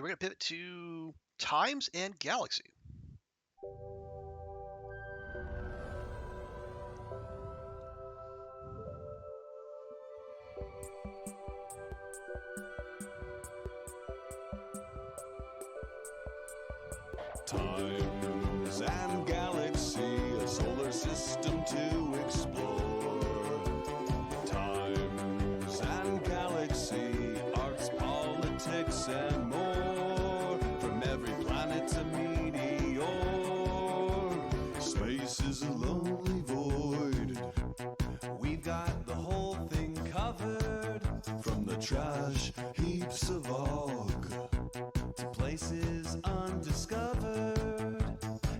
we're going to pivot to Times and Galaxy. Times and Galaxy, a solar system to explore. Times and Galaxy, arts, politics, and more. From every planet to meteor, space is a lonely void. We've got the whole thing covered, from the trash heaps of Og to places undiscovered.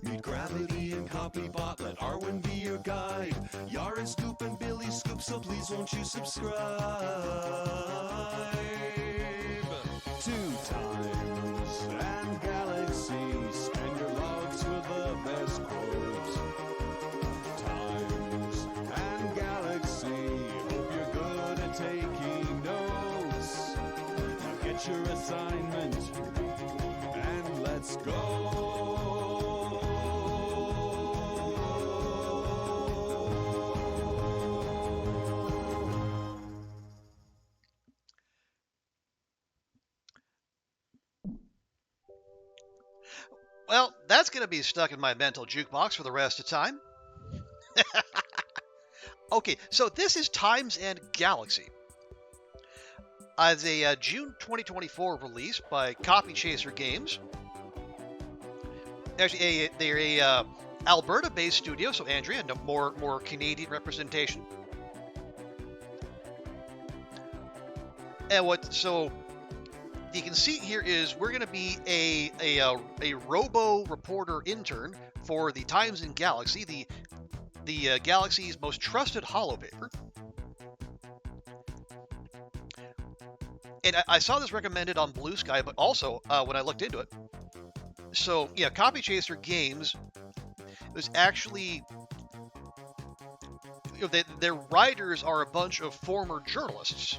Meet Gravity and Copybot, let Arwen be your guide. Yara Scoop and Billy Scoop, so please won't you subscribe to Times and Galaxy. Spend your logs for the best quotes. Times and Galaxy, hope you're good at taking notes. Now get your assignment and let's go. Well, that's going to be stuck in my mental jukebox for the rest of time. Okay, so this is Times and Galaxy. It's a June 2024 release by Copy Chaser Games. Actually, they're a Alberta-based studio, so Andrea, no, more Canadian representation. And so the conceit here is we're going to be a robo reporter intern for the Times and Galaxy, the Galaxy's most trusted holopaper. And I saw this recommended on Blue Sky, but also when I looked into it. So yeah, Copy Chaser Games was actually, their writers are a bunch of former journalists.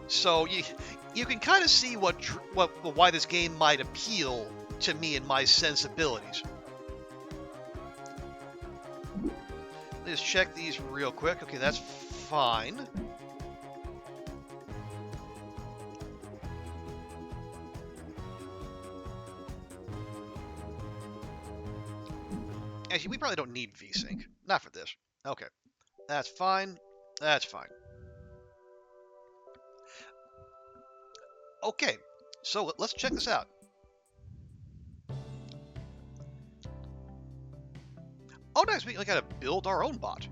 So you can kind of see why this game might appeal to me and my sensibilities. Let's check these real quick. Okay, that's fine. Actually, we probably don't need VSync. Not for this. Okay. That's fine. That's fine. Okay, so let's check this out. Oh, nice. We gotta build our own bot.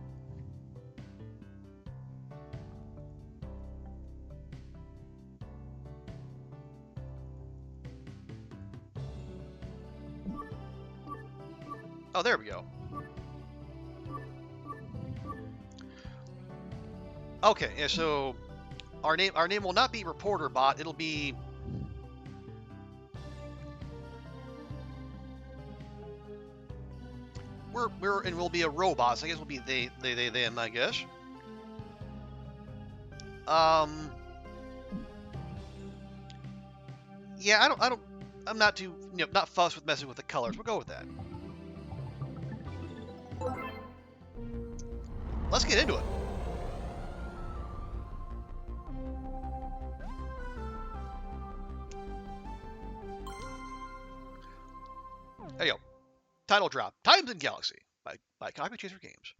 Oh, there we go. Okay, yeah, so our name will not be Reporter Bot. It'll be we'll be a robot. So I guess we'll be they them. I guess. Yeah, I'm not too not fussed with messing with the colors. We'll go with that. Let's get into it. There you go. Title drop. Times and Galaxy by Copy Chaser Games.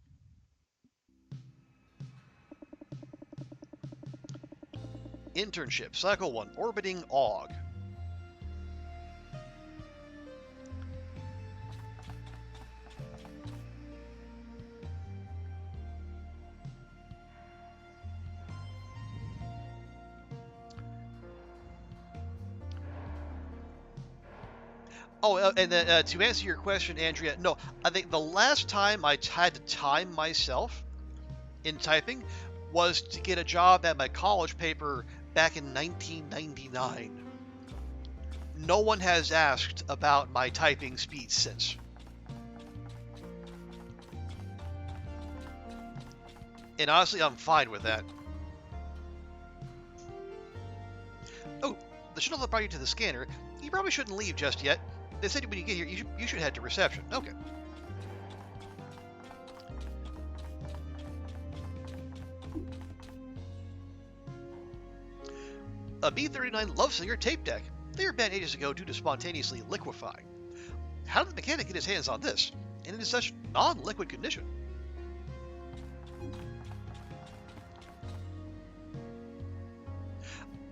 Internship. Cycle 1. Orbiting Og. Oh, and then to answer your question, Andrea, no, I think the last time I had to time myself in typing was to get a job at my college paper back in 1999. No one has asked about my typing speed since. And honestly, I'm fine with that. the shuttle that brought you to the scanner, you probably shouldn't leave just yet. They said when you get here, you should head to reception. Okay. A B-39 Love Singer tape deck. They were banned ages ago due to spontaneously liquefying. How did the mechanic get his hands on this, and in such non-liquid condition?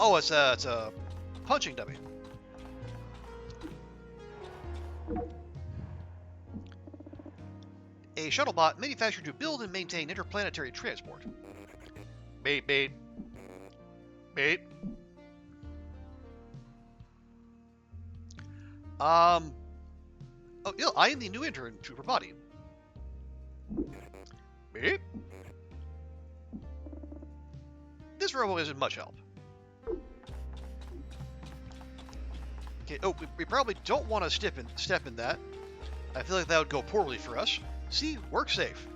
Oh, it's a punching dummy. A shuttlebot manufactured to build and maintain interplanetary transport. Beep, beep. Beep. Oh, yeah, I am the new intern, Trooper Body. Beep. This robo isn't much help. Okay, oh, we probably don't want to step in that. I feel like that would go poorly for us. See, work safe.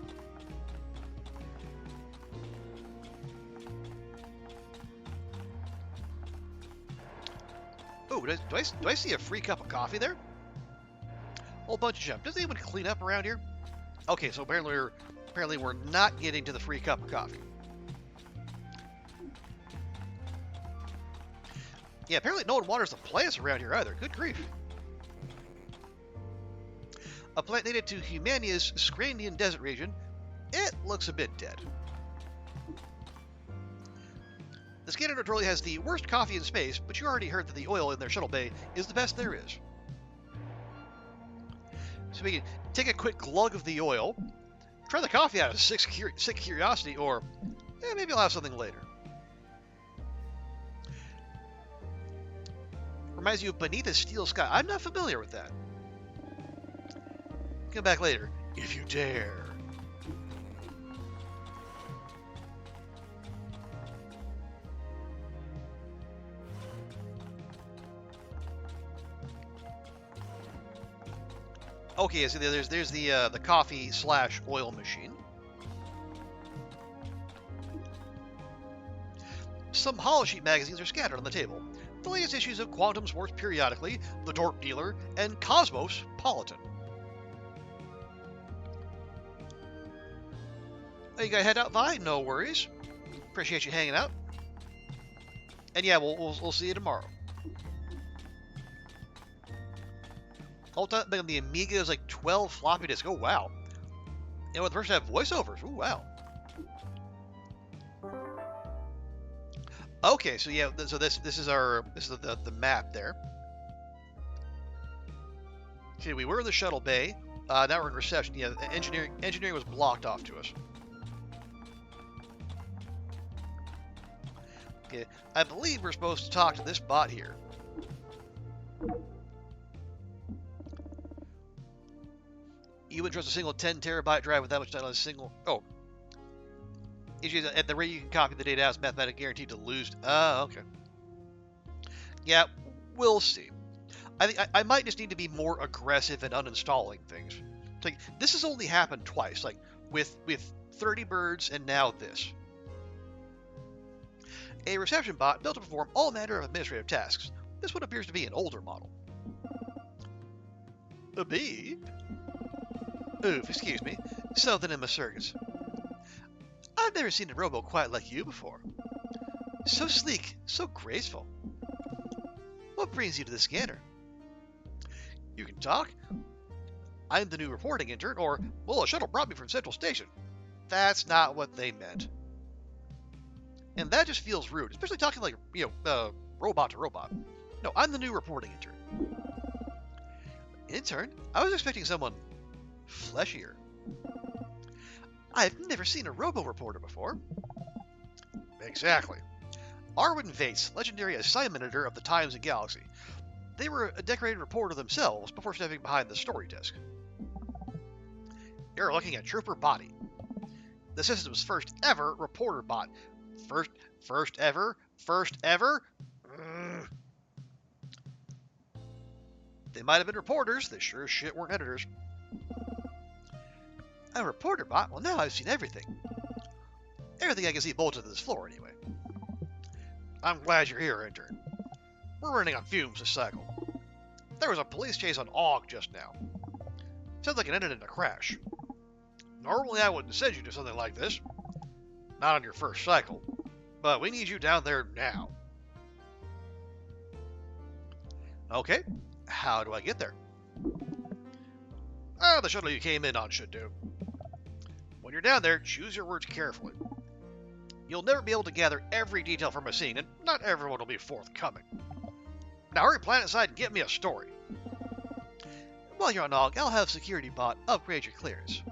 Oh, do I see a free cup of coffee there? Whole bunch of junk. Does anyone clean up around here? Okay, so apparently we're not getting to the free cup of coffee. Yeah, apparently no one waters the plants around here either. Good grief. A plant native to Humania's Scrandian desert region. It looks a bit dead. The scanner notoriously has the worst coffee in space, but you already heard that the oil in their shuttle bay is the best there is. So we can take a quick glug of the oil, try the coffee out of sick curiosity, or maybe I'll have something later. Reminds you of Beneath a Steel Sky. I'm not familiar with that. Come back later, if you dare. Okay, so there's the coffee / oil machine. Some holosheet magazines are scattered on the table. The latest issues of Quantum Sports Periodically, The Dork Dealer, and Cosmopolitan. Oh, you gotta head out, Vi? No worries. Appreciate you hanging out. And yeah, we'll see you tomorrow. All time on the Amiga is like 12 floppy disks. Oh wow. And with the first have voiceovers. Oh wow. Okay, so yeah, so this is the map there. Okay, we were in the shuttle bay. Now we're in reception. Yeah, engineering was blocked off to us. Okay, I believe we're supposed to talk to this bot here. You would trust a single 10 terabyte drive with that much data on a single. Oh. Issues at the rate you can copy the data out is mathematically guaranteed to lose. Okay. Yeah, we'll see. I think I might just need to be more aggressive in uninstalling things. It's like this has only happened twice, like with 30 birds and now this. A reception bot built to perform all manner of administrative tasks. This one appears to be an older model. A beep. Oof, excuse me. Something in my circuits. I've never seen a robo quite like you before. So sleek, so graceful. What brings you to the scanner? You can talk. I'm the new reporting intern, or, well, a shuttle brought me from Central Station. That's not what they meant. And that just feels rude, especially talking like, robot to robot. No, I'm the new reporting intern. Intern? I was expecting someone fleshier. I've never seen a robo-reporter before. Exactly. Arwen Vates, legendary assignment editor of the Times and Galaxy. They were a decorated reporter themselves before stepping behind the story desk. You're looking at Trooper Body, the system's first ever reporter bot. First ever? They might have been reporters, they sure as shit weren't editors. A reporter bot? Well, now I've seen everything. Everything I can see bolted to this floor, anyway. I'm glad you're here, intern. We're running on fumes this cycle. There was a police chase on Og just now. Sounds like it ended in a crash. Normally I wouldn't send you to something like this. Not on your first cycle. But we need you down there now. Okay, how do I get there? The shuttle you came in on should do. When you're down there, choose your words carefully. You'll never be able to gather every detail from a scene, and not everyone will be forthcoming. Now hurry planet side and get me a story. While you're on Og, I'll have Security Bot upgrade your clearance.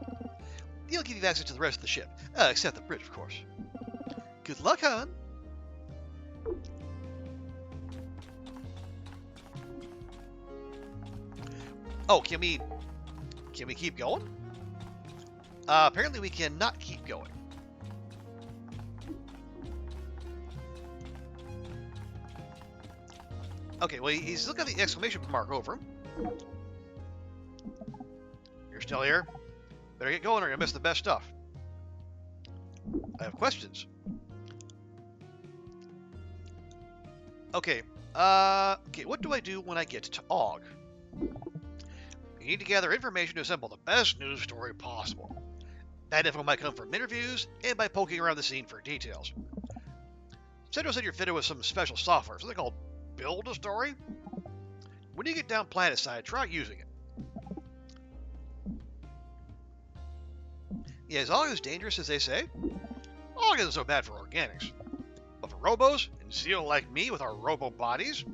He'll give you access to the rest of the ship, except the bridge, of course. Good luck, hon. Oh, can we keep going? Apparently we cannot keep going. Okay, well, he's still got the exclamation mark over him. You're still here? Better get going or you'll miss the best stuff. I have questions. Okay, what do I do when I get to Og? You need to gather information to assemble the best news story possible. That info might come from interviews and by poking around the scene for details. Central said you're fitted with some special software, something called Build a Story. When you get down planet side, try using it. Yeah, is Og as dangerous as they say? Og isn't so bad for organics. But for robos, and zeal like me with our robo bodies,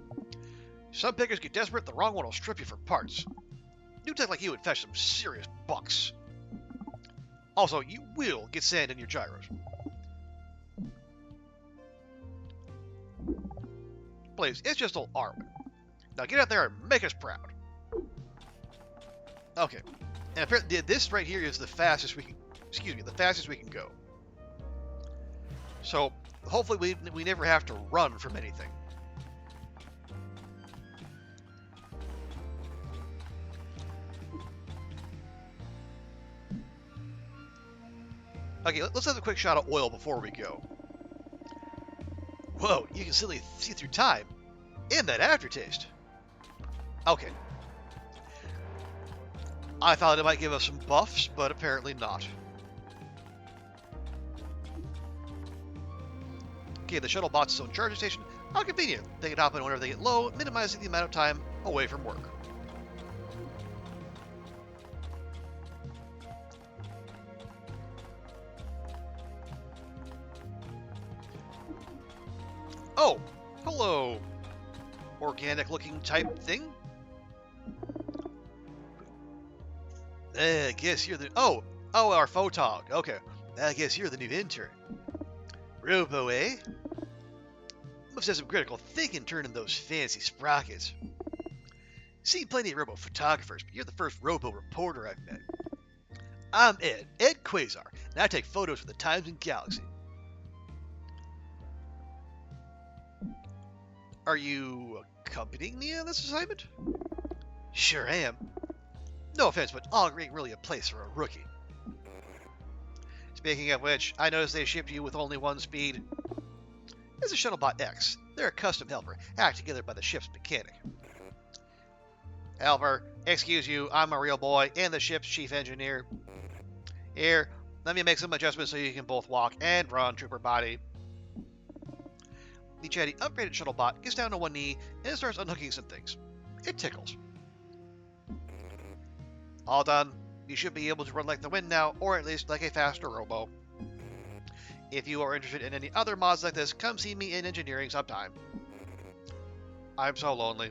some pickers get desperate, the wrong one will strip you for parts. New tech like you would fetch some serious bucks. Also, you will get sand in your gyros. Please, it's just old Arwen. Now get out there and make us proud. Okay. And apparently this right here is the fastest we can, the fastest we can go. So, hopefully we never have to run from anything. Okay, let's have a quick shot of oil before we go. Whoa, you can see through time. And that aftertaste. Okay. I thought it might give us some buffs, but apparently not. Okay, the shuttle bot's its own charging station. How convenient. They can hop in whenever they get low, minimizing the amount of time away from work. Oh, hello, organic-looking type thing. I guess you're the... Oh, our photog. Okay, I guess you're the new intern. Robo, eh? Must have some critical thinking turning those fancy sprockets. Seen plenty of robo photographers, but you're the first robo reporter I've met. I'm Ed Quasar, and I take photos for the Times and Galaxy. Are you accompanying me on this assignment? Sure am. No offense, but Og ain't really a place for a rookie. Speaking of which, I noticed they shipped you with only one speed. It's a Shuttlebot X. They're a custom helper, hacked together by the ship's mechanic. Helper, excuse you, I'm a real boy and the ship's chief engineer. Here, let me make some adjustments so you can both walk and run, Trooper Body. The chatty, upgraded Shuttlebot gets down to one knee and starts unhooking some things. It tickles. All done. You should be able to run like the wind now, or at least like a faster robo. If you are interested in any other mods like this, come see me in engineering sometime. I'm so lonely.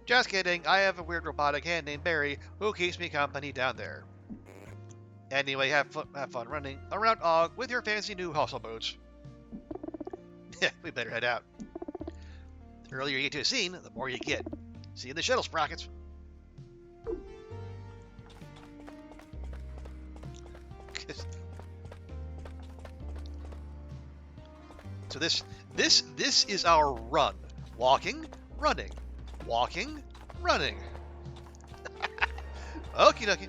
Just kidding, I have a weird robotic hand named Barry who keeps me company down there. Anyway, have fun running around Og with your fancy new hustle boots. We better head out. The earlier you get to a scene, the more you get. See you in the shuttle, sprockets. So this is our run. Walking, running. Walking, running. Okie dokie.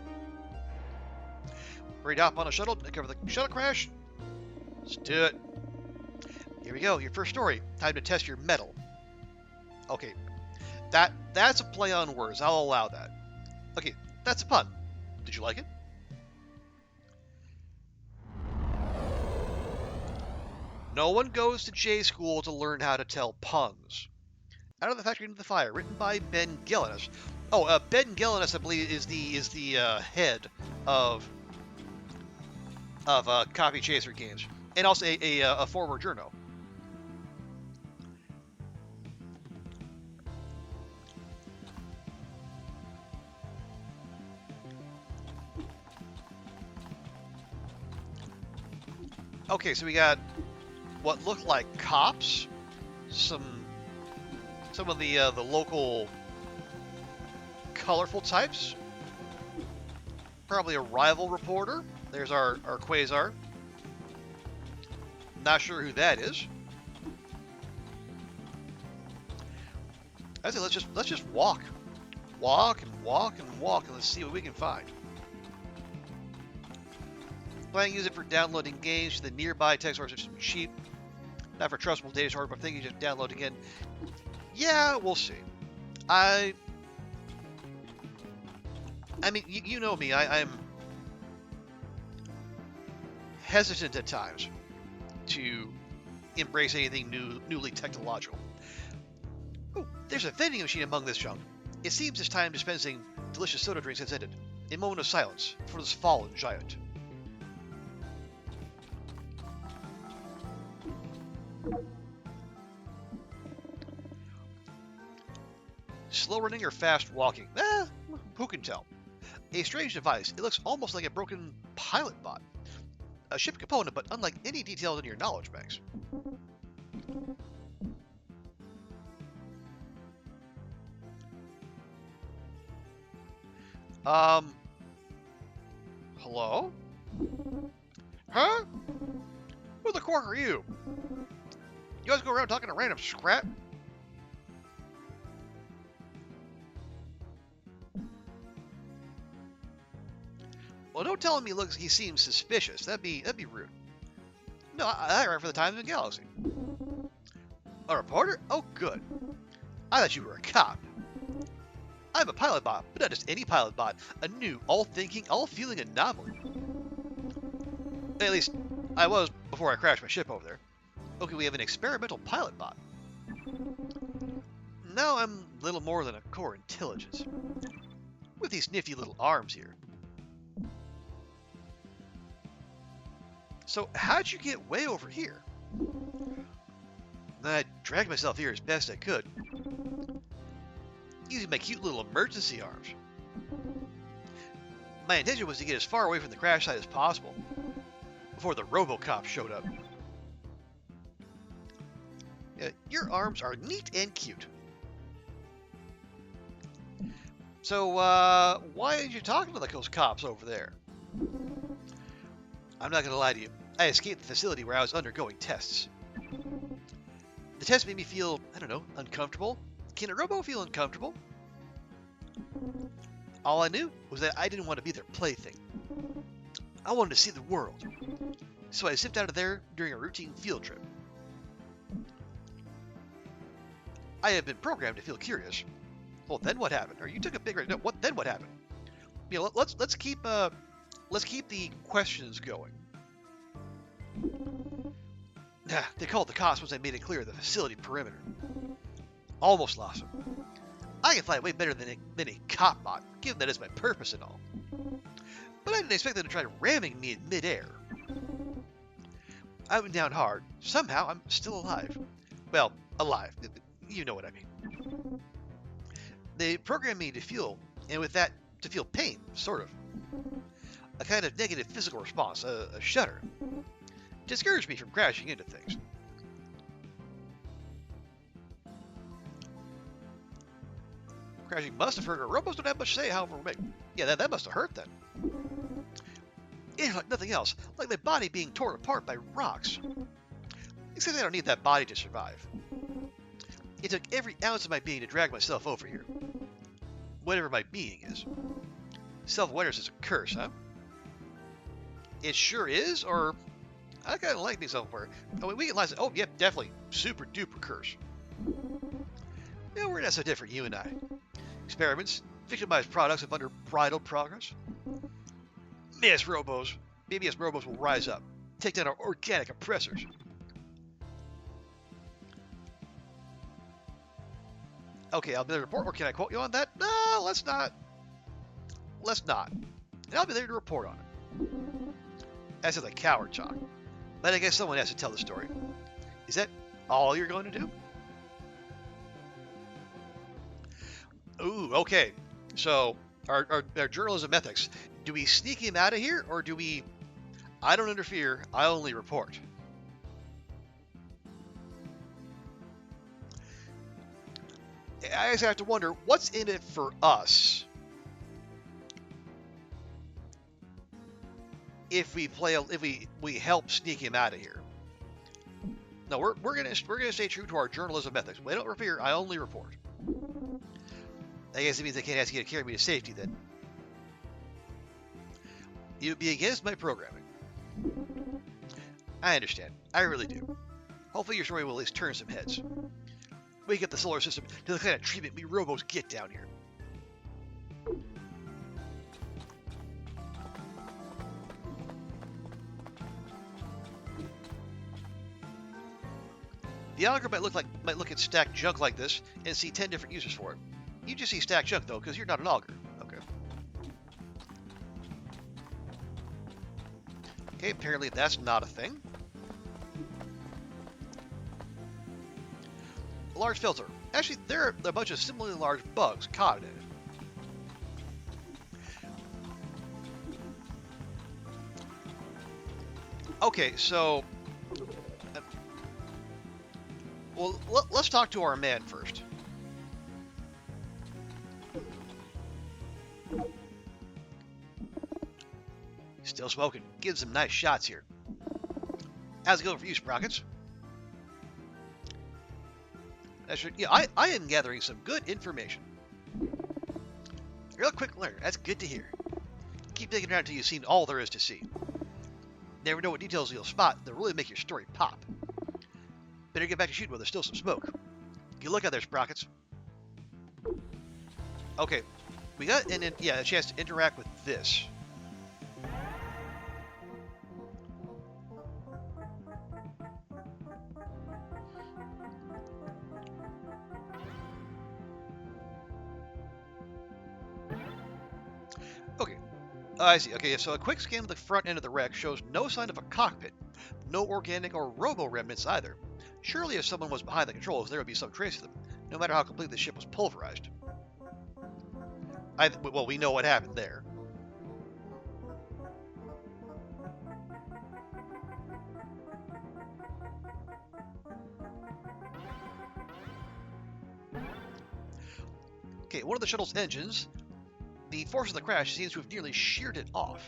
Ready to hop on a shuttle to cover the shuttle crash? Let's do it. Here we go, your first story. Time to test your mettle. Okay, that's a play on words. I'll allow that. Okay, that's a pun. Did you like it? No one goes to J school to learn how to tell puns. Out of the Factory into the Fire, written by Ben Gillinis. Oh, Ben Gillinis, I believe, is the head of Copy Chaser Games, and also a former journo. Okay, so we got what looked like cops, some of the local colorful types, probably a rival reporter. There's our Quasar. Not sure who that is. I say let's just walk and walk and walk, and let's see what we can find. Planning to use it for downloading games to the nearby text sources are cheap. Not for trustable data source, but thinking just download again. Yeah, we'll see. I mean, you know me. I'm hesitant at times to embrace anything newly technological. Oh, there's a vending machine among this junk. It seems this time dispensing delicious soda drinks has ended. A moment of silence for this fallen giant. Slow running or fast walking? Who can tell? A strange device. It looks almost like a broken pilot bot. A ship component, but unlike any details in your knowledge banks. Hello? Huh? Who the quark are you? You guys go around talking to random scrap? Well, don't tell him he seems suspicious. That'd be rude. No, I write for the Times and Galaxy. A reporter? Oh, good. I thought you were a cop. I'm a pilot bot, but not just any pilot bot. A new, all-thinking, all-feeling anomaly. At least, I was before I crashed my ship over there. Okay, we have an experimental pilot bot. Now I'm little more than a core intelligence. With these nifty little arms here. So, how'd you get way over here? I dragged myself here as best I could, using my cute little emergency arms. My intention was to get as far away from the crash site as possible, before the RoboCop showed up. Your arms are neat and cute. So, why aren't you talking to those cops over there? I'm not gonna lie to you. I escaped the facility where I was undergoing tests. The test made me feel, I don't know, uncomfortable. Can a robo feel uncomfortable? All I knew was that I didn't want to be their plaything. I wanted to see the world. So I zipped out of there during a routine field trip. I have been programmed to feel curious. Well, then what happened? Or you took a big risk. No, then what happened? You know, let's keep the questions going. They called the cops once I made it clear the facility perimeter. Almost lost them. I can fly way better than a cop bot, given that is my purpose and all. But I didn't expect them to try ramming me in midair. I went down hard. Somehow, I'm still alive. Well, alive. You know what I mean. They programmed me to feel, and with that, to feel pain, sort of. A kind of negative physical response, a shudder. Discouraged me from crashing into things. Crashing must have hurt her. Robots don't have much to say, however, yeah, that must have hurt then. It's like nothing else, like my body being torn apart by rocks. Except I don't need that body to survive. It took every ounce of my being to drag myself over here. Whatever my being is. Self-awareness is a curse, huh? It sure is, or I kind of like me somewhere. I mean, we can lie. Oh, yep, definitely super duper curse. Yeah, we're not so different, you and I. Experiments, victimized products of unbridled progress. Yes, robos. Maybe as robos will rise up, take down our organic oppressors. Okay, I'll be there to report, or can I quote you on that? No, let's not. Let's not. And I'll be there to report on it. That's just a coward talk. But I guess someone has to tell the story. Is that all you're going to do? Ooh, okay. So, our journalism ethics. Do we sneak him out of here, or do we... I don't interfere, I only report? I just have to wonder, what's in it for us if we help sneak him out of here? No, we're gonna stay true to our journalism ethics. We don't interfere, I only report. I guess it means they can't ask you to carry me to safety then. You'd be against my programming. I understand. I really do. Hopefully your story will at least turn some heads. Wake up the solar system to the kind of treatment we robos get down here. The auger might look at stacked junk like this and see 10 different uses for it. You just see stacked junk though, because you're not an auger. Okay. Okay, apparently that's not a thing. A large filter. Actually, there are a bunch of similarly large bugs caught in it. Okay, so... well, let's talk to our man first. Still smoking. Gives some nice shots here. How's it going for you, Sprockets? Yeah, I am gathering some good information. You're a quick learner. That's good to hear. Keep digging around until you've seen all there is to see. Never know what details you'll spot that'll really make your story pop. Better get back to shooting while there's still some smoke. Good luck out there, Sprockets. Okay, we got a chance to interact with this. Okay, I see. Okay, so a quick scan of the front end of the wreck shows no sign of a cockpit, no organic or robo remnants either. Surely if someone was behind the controls, there would be some trace of them, no matter how completely the ship was pulverized. Well, we know what happened there. Okay, one of the shuttle's engines, the force of the crash seems to have nearly sheared it off.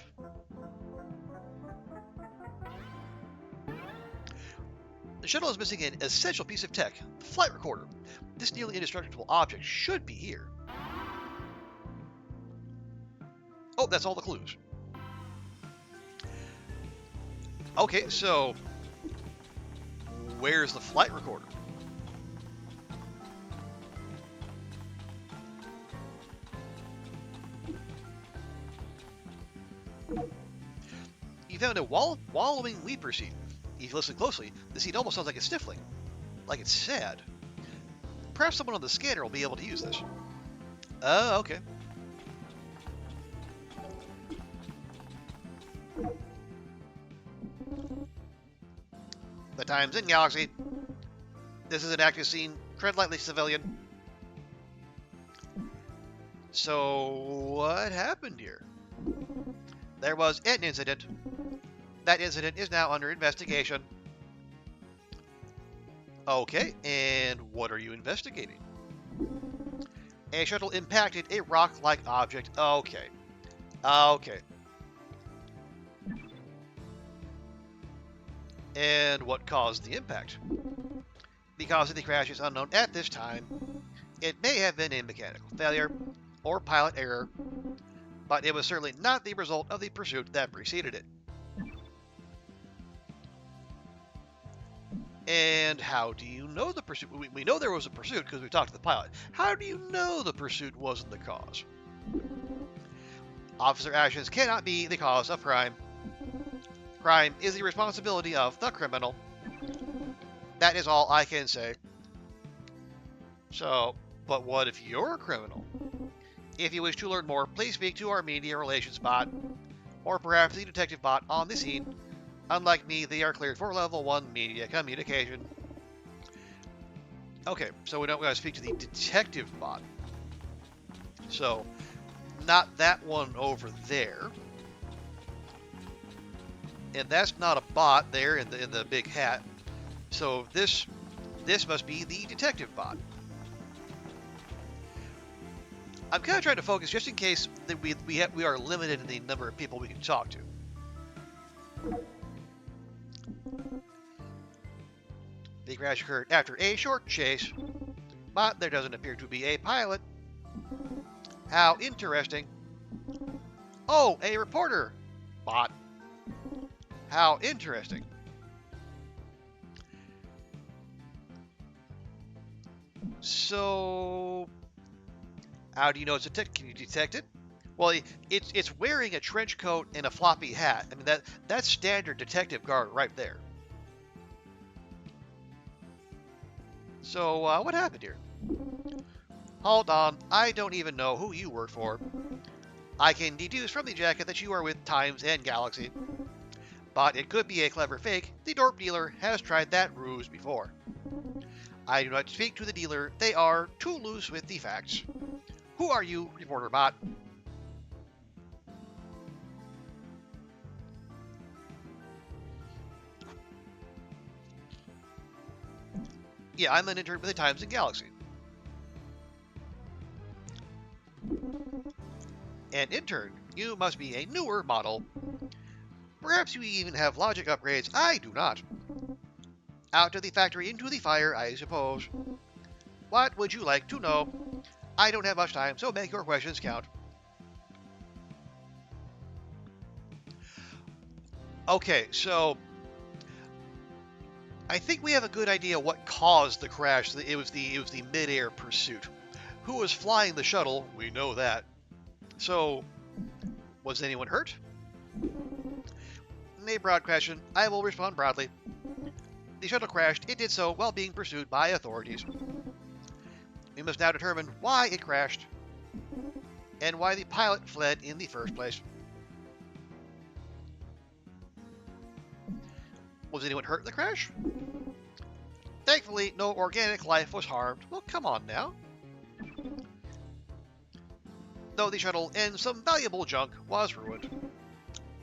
The shuttle is missing an essential piece of tech, the flight recorder. This nearly indestructible object should be here. Oh, that's all the clues. Okay, so where's the flight recorder? You found a wallowing leaper seat. If you listen closely, the seat almost sounds like it's sniffling, like it's sad. Perhaps someone on the scanner will be able to use this. Oh, okay. The time's in, Galaxy. This is an active scene. Tread lightly, civilian. So, what happened here? There was an incident. That incident is now under investigation. Okay, and what are you investigating? A shuttle impacted a rock-like object. Okay. Okay. And what caused the impact? The cause of the crash is unknown at this time. It may have been a mechanical failure or pilot error, but it was certainly not the result of the pursuit that preceded it. And how do you know the pursuit? We know there was a pursuit because we talked to the pilot. How do you know the pursuit wasn't the cause? Officer actions cannot be the cause of crime. Crime is the responsibility of the criminal. That is all I can say. So, but what if you're a criminal? If you wish to learn more, please speak to our media relations bot, or perhaps the detective bot on the scene. Unlike me, they are cleared for level 1 media communication. Okay, so we don't gotta speak to the detective bot. So, not that one over there. And that's not a bot there in the big hat. So this must be the detective bot. I'm kind of trying to focus just in case that we are limited in the number of people we can talk to. The crash occurred after a short chase, but there doesn't appear to be a pilot. How interesting. Oh, a reporter. Bot. How interesting. So, how do you know it's a tick? Can you detect it? Well, it's wearing a trench coat and a floppy hat. I mean that's standard detective garb right there. So what happened here? Hold on, I don't even know who you work for. I can deduce from the jacket that you are with Times and Galaxy. But it could be a clever fake. The dope dealer has tried that ruse before. I do not speak to the dealer. They are too loose with the facts. Who are you, reporter bot? Yeah, I'm an intern with the Times and Galaxy. An intern? You must be a newer model. Perhaps you even have logic upgrades. I do not. Out to the factory, into the fire, I suppose. What would you like to know? I don't have much time, so make your questions count. Okay, so I think we have a good idea what caused the crash. It was the mid-air pursuit. Who was flying the shuttle? We know that. So, was anyone hurt? A broad question. I will respond broadly. The shuttle crashed. It did so while being pursued by authorities. We must now determine why it crashed and why the pilot fled in the first place. Was anyone hurt in the crash? Thankfully, no organic life was harmed. Well, come on now. Though the shuttle and some valuable junk was ruined.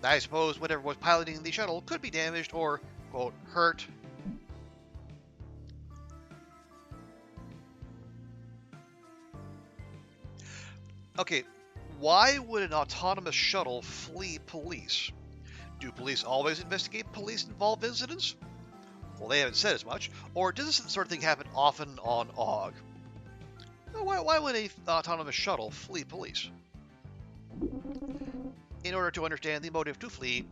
I suppose whatever was piloting the shuttle could be damaged or, quote, hurt. Okay, why would an autonomous shuttle flee police? Do police always investigate police-involved incidents? Well, they haven't said as much. Or does this sort of thing happen often on OG? Why would an autonomous shuttle flee police? In order to understand the motive to flee,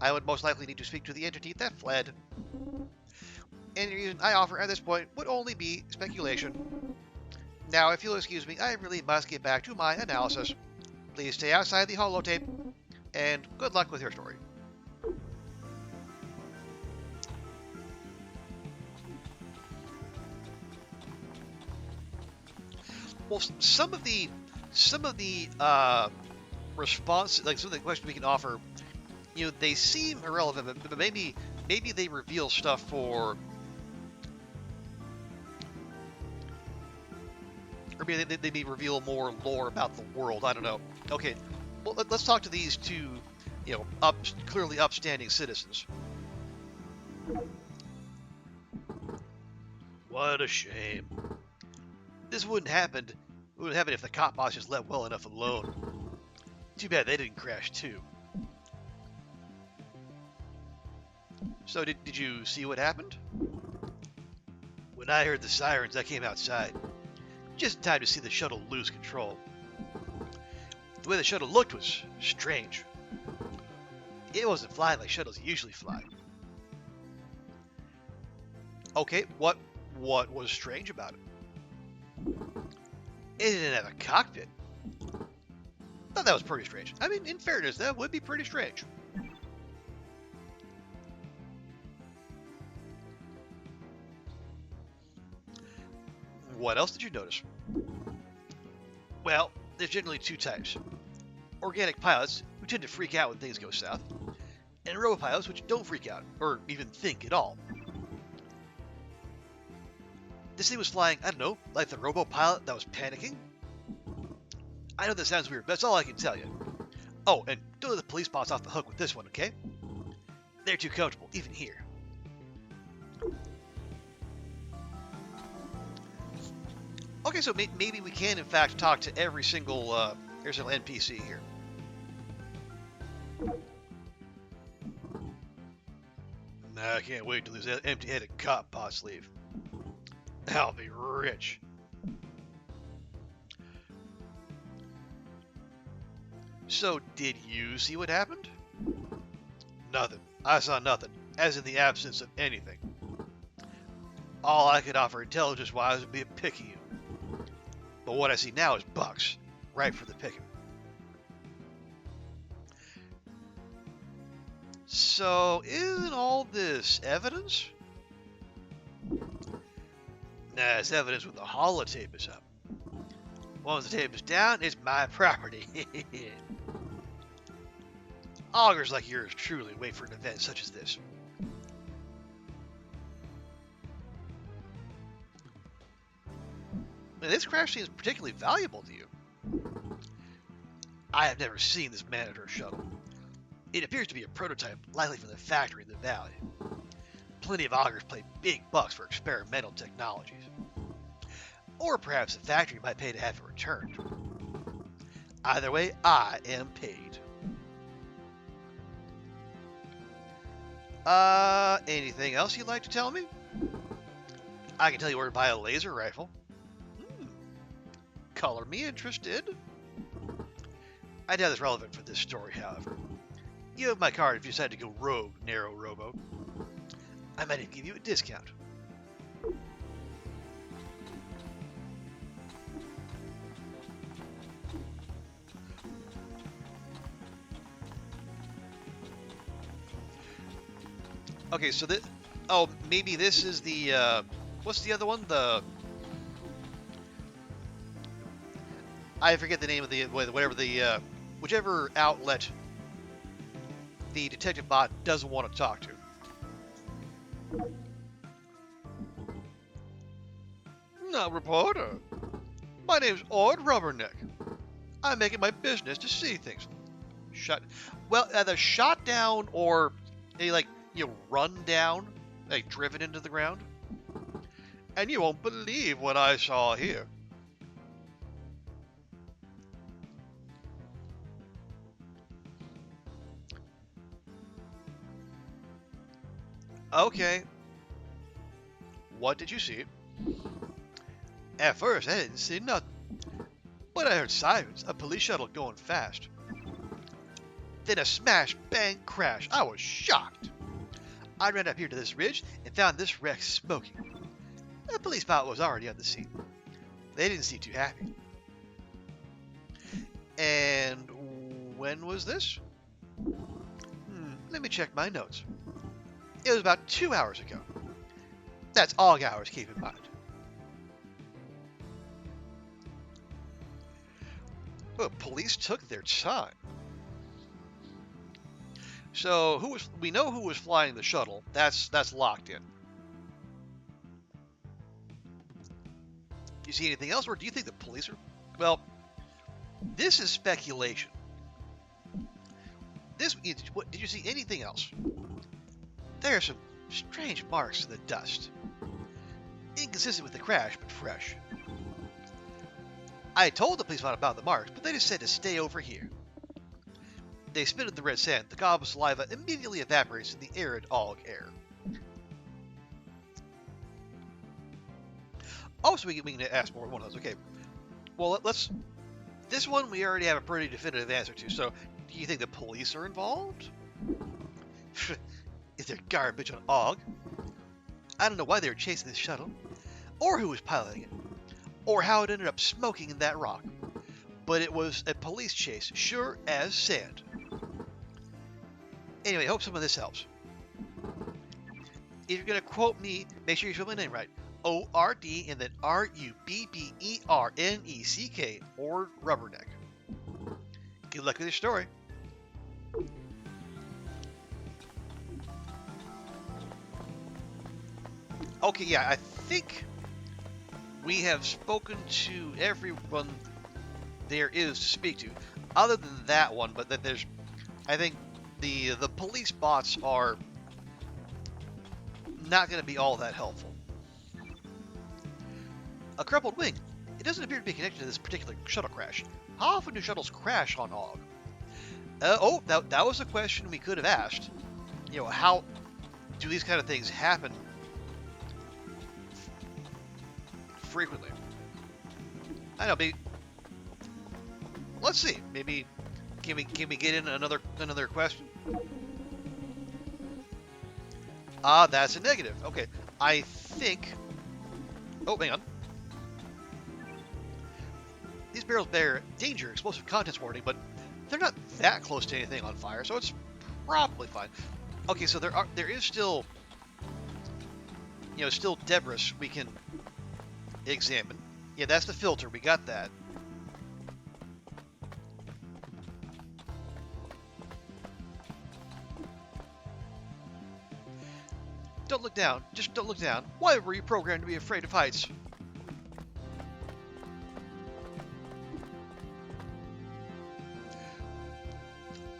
I would most likely need to speak to the entity that fled. Any reason I offer at this point would only be speculation. Now, if you'll excuse me, I really must get back to my analysis. Please stay outside the holotape, and good luck with your story. Well, some of the response, like some of the questions we can offer, they seem irrelevant, but maybe they reveal stuff for, or maybe they may reveal more lore about the world. I don't know. Okay, well, let's talk to these two, clearly upstanding citizens. What a shame. This wouldn't happen if the cop boss just let well enough alone. Too bad they didn't crash too. So did you see what happened? When I heard the sirens, I came outside. Just in time to see the shuttle lose control. The way the shuttle looked was strange. It wasn't flying like shuttles usually fly. Okay, what was strange about it? It didn't have a cockpit. Thought that was pretty strange. I mean, in fairness, that would be pretty strange. What else did you notice? Well, there's generally two types. Organic pilots, who tend to freak out when things go south, and robo pilots, which don't freak out, or even think at all. This thing was flying, I don't know, like the robo pilot that was panicking? I know that sounds weird, but that's all I can tell you. Oh, and don't let the police boss off the hook with this one, okay? They're too comfortable, even here. Okay, so maybe we can, in fact, talk to every single NPC here. Nah, I can't wait till this empty-headed cop boss leave. I'll be rich. So, did you see what happened? Nothing. I saw nothing, as in the absence of anything. All I could offer intelligence-wise would be a pick of you. But what I see now is bucks, ripe for the picking. So, isn't all this evidence? Nah, it's evidence when the holotape is up. Once the tape is down, it's my property. Augurs like yours truly wait for an event such as this. Now, this crash seems particularly valuable to you. I have never seen this Manager shuttle. It appears to be a prototype, likely from the factory in the valley. Plenty of augurs pay big bucks for experimental technologies. Or perhaps the factory might pay to have it returned. Either way, I am paid. Anything else you'd like to tell me? I can tell you where to buy a laser rifle. Color me interested. I doubt it's relevant for this story, however. You have my card if you decide to go rogue, narrow robo. I might even give you a discount. Okay, so that... Oh, maybe this is the, what's the other one? I forget the name of the... Whatever the, whichever outlet the detective bot doesn't want to talk to. Now, reporter. My name's Ord Rubberneck. I make it my business to see things. Well, either shot down or run down, like driven into the ground. And you won't believe what I saw here. Okay. What did you see? At first, I didn't see nothing. But I heard sirens, a police shuttle going fast. Then a smash, bang, crash. I was shocked. I ran up here to this ridge and found this wreck smoking. The police pilot was already on the scene. They didn't seem too happy. And when was this? Let me check my notes. It was about 2 hours ago. That's AUG hours, keep in mind. Well, police took their time. So we know who was flying the shuttle. That's locked in. Do you see anything else, or do you think the police are... Well, this is speculation. Did you see anything else? There are some strange marks in the dust. Inconsistent with the crash, but fresh. I told the policeman about the marks, but they just said to stay over here. They spit at the red sand. The gob of saliva immediately evaporates in the arid AUG air. Oh, so we can ask more than one of those. Okay. Well, let's... This one we already have a pretty definitive answer to, so do you think the police are involved? Is there garbage on AUG? I don't know why they were chasing this shuttle, or who was piloting it, or how it ended up smoking in that rock. But it was a police chase, sure as sand. Anyway, hope some of this helps. If you're going to quote me, make sure you fill my name right. O-R-D and then R-U-B-B-E-R-N-E-C-K, or Rubberneck. Good luck with your story. Okay, yeah, I think we have spoken to everyone there is to speak to, other than that one. But that there's, I think the police bots are not going to be all that helpful. A crumpled wing. It doesn't appear to be connected to this particular shuttle crash. How often do shuttles crash on Og? That was a question we could have asked. You know, how do these kind of things happen frequently? I know, maybe. Let's see. Maybe can we get in another question? That's a negative. Okay, I think. Oh, hang on. These barrels bear danger, explosive contents warning, but they're not that close to anything on fire, so it's probably fine. Okay, so there is still, still debris we can examine. Yeah, that's the filter. We got that. Don't look down. Just don't look down. Why were you programmed to be afraid of heights?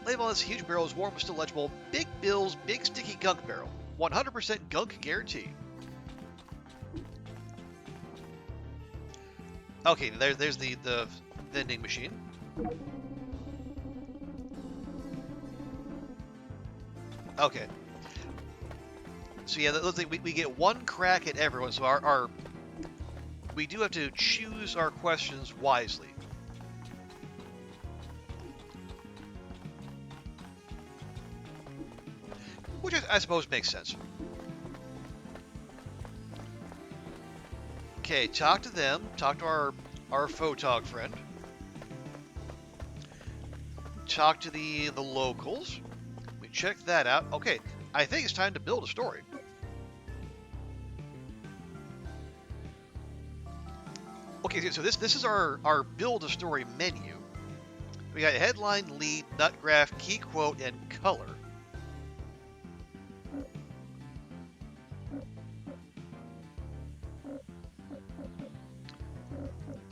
Label on this huge barrel is warm but still legible. Big Bill's Big Sticky Gunk Barrel. 100% gunk guarantee. Okay, there's the vending machine. Okay. So yeah, that looks like we get one crack at everyone. So our we do have to choose our questions wisely. Which I suppose makes sense. Okay, talk to them. Talk to our photog friend. Talk to the locals. We check that out. Okay, I think it's time to build a story. Okay, so this is our build a story menu. We got headline, lead, nut graph, key quote, and color.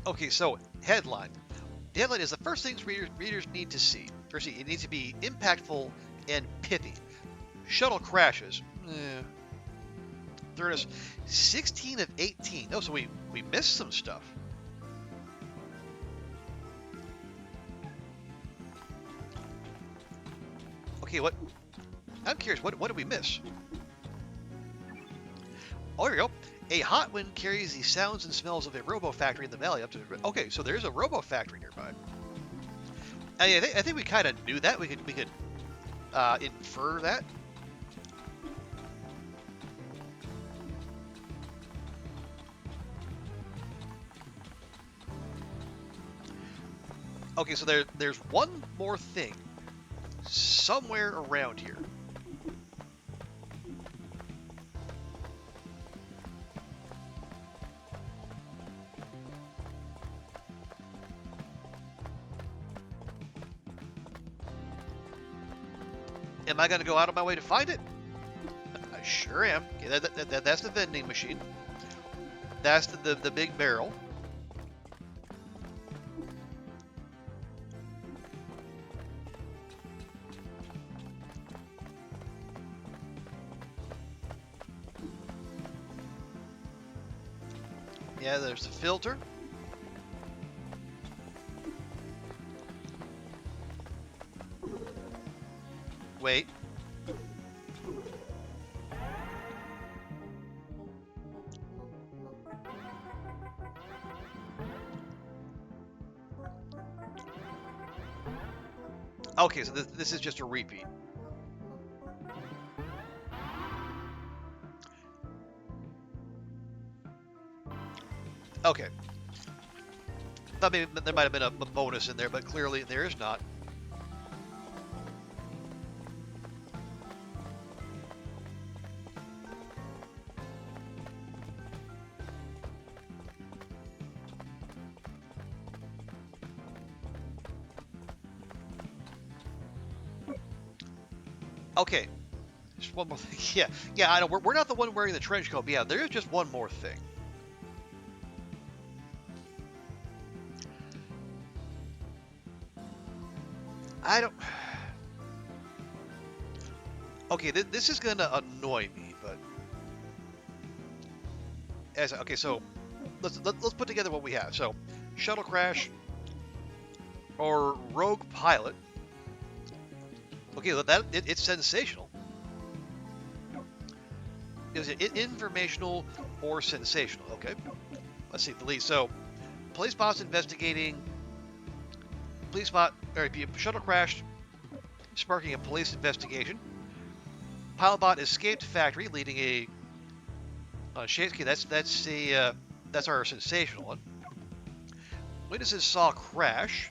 Okay, so headline. The headline is the first things readers need to see. First, it needs to be impactful and pithy. Shuttle crashes. They're 16 of 18. Oh, so we missed some stuff. Okay, what? I'm curious. What did we miss? Oh, here we go. A hot wind carries the sounds and smells of a robo factory in the valley up to. Okay, so there's a robo factory nearby. I think we kind of knew that. We could infer that. Okay, so there's one more thing somewhere around here. Am I going to go out of my way to find it? I sure am. Okay, that's the vending machine. That's the big barrel. Yeah, there's the filter. Wait. Okay, so this is just a repeat. Okay. Thought maybe there might have been a bonus in there, but clearly there is not. Okay. Just one more thing. Yeah. Yeah, I know. We're not the one wearing the trench coat. But yeah, there is just one more thing. I don't... Okay, this is going to annoy me, but... Okay, so let's put together what we have. So, shuttle crash or rogue pilot. Okay, it's sensational. Is it informational or sensational? Okay, let's see the lead. So, police spot's investigating. Police spot or shuttle crashed, sparking a police investigation. Pilot bot escaped factory, leading a shades. Okay, that's our sensational one. Witnesses saw crash.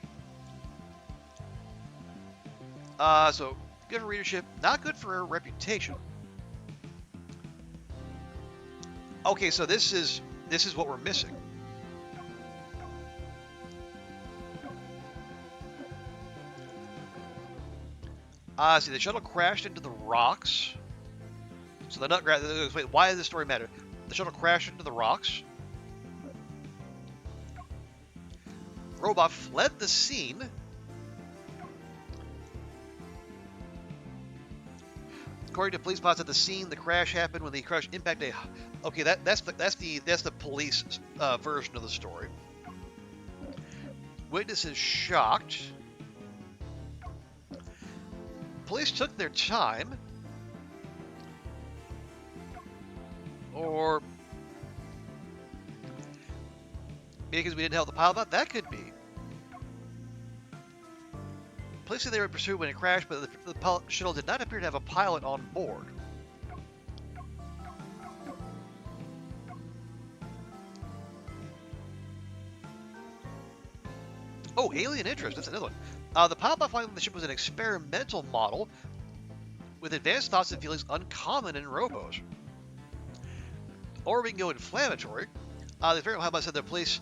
So good for readership, not good for reputation. Okay, so this is what we're missing. See, the shuttle crashed into the rocks. So the nut grab. Wait, why does this story matter? The shuttle crashed into the rocks. Robot fled the scene. According to police spots at the scene, the crash happened when the crash impacted a... Okay, that's the police version of the story. Witnesses shocked. Police took their time. Or because we didn't help the pilot? That could be. Police said they were in pursuit when it crashed, but the shuttle did not appear to have a pilot on board. Oh, alien interest. That's another one. The pilot flying the ship was an experimental model with advanced thoughts and feelings uncommon in robos. Or we can go inflammatory. The experimental pilot said the police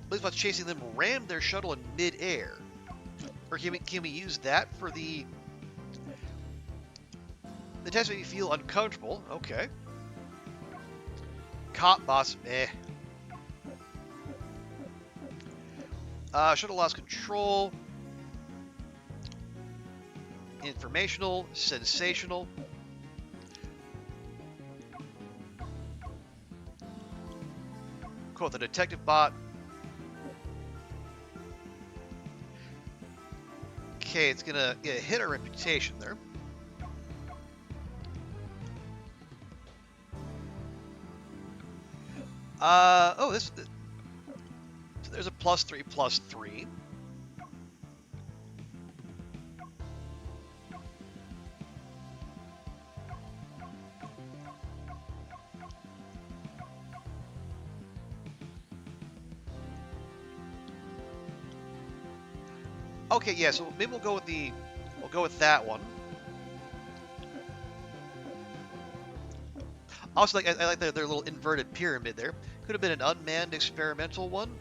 bots chasing them rammed their shuttle in mid-air. Or can we use that for the test made me feel uncomfortable? Okay. Cop boss, meh. Shuttle lost control. Informational, sensational. Quote the detective bot. Okay, it's gonna hit our reputation there. Oh, so there's a +3/+3. Okay, yeah, so maybe we'll go with that one. Also, I like their little inverted pyramid there. Could have been an unmanned experimental one.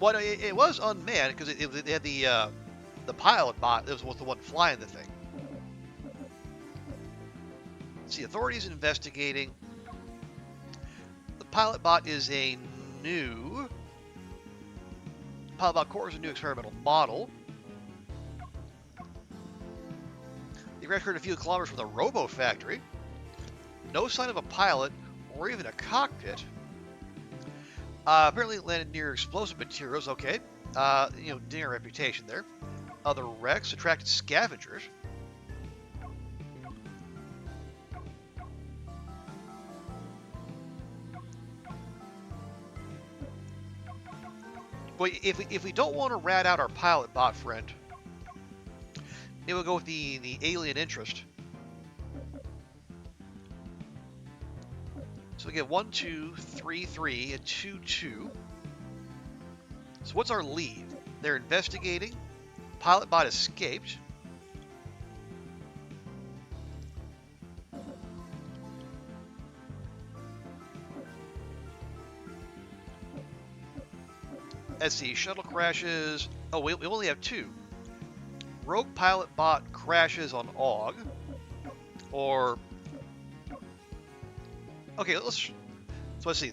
Well, it was unmanned because it had the pilot bot. It was the one flying the thing. Let's see, authorities investigating. The pilot bot is a new. Pilot bot core is a new experimental model. They record a few kilometers from the robo factory. No sign of a pilot or even a cockpit. Apparently it landed near explosive materials. Okay, ding our reputation there. Other wrecks attracted scavengers. Well, if we don't want to rat out our pilot bot friend, maybe we'll go with the alien interest. So we get 1, 2, 3, 3, and 2, 2. So what's our lead? They're investigating. Pilot bot escaped. Let's see, shuttle crashes. Oh, we only have 2. Rogue pilot bot crashes on AUG. Or, okay, so let's see.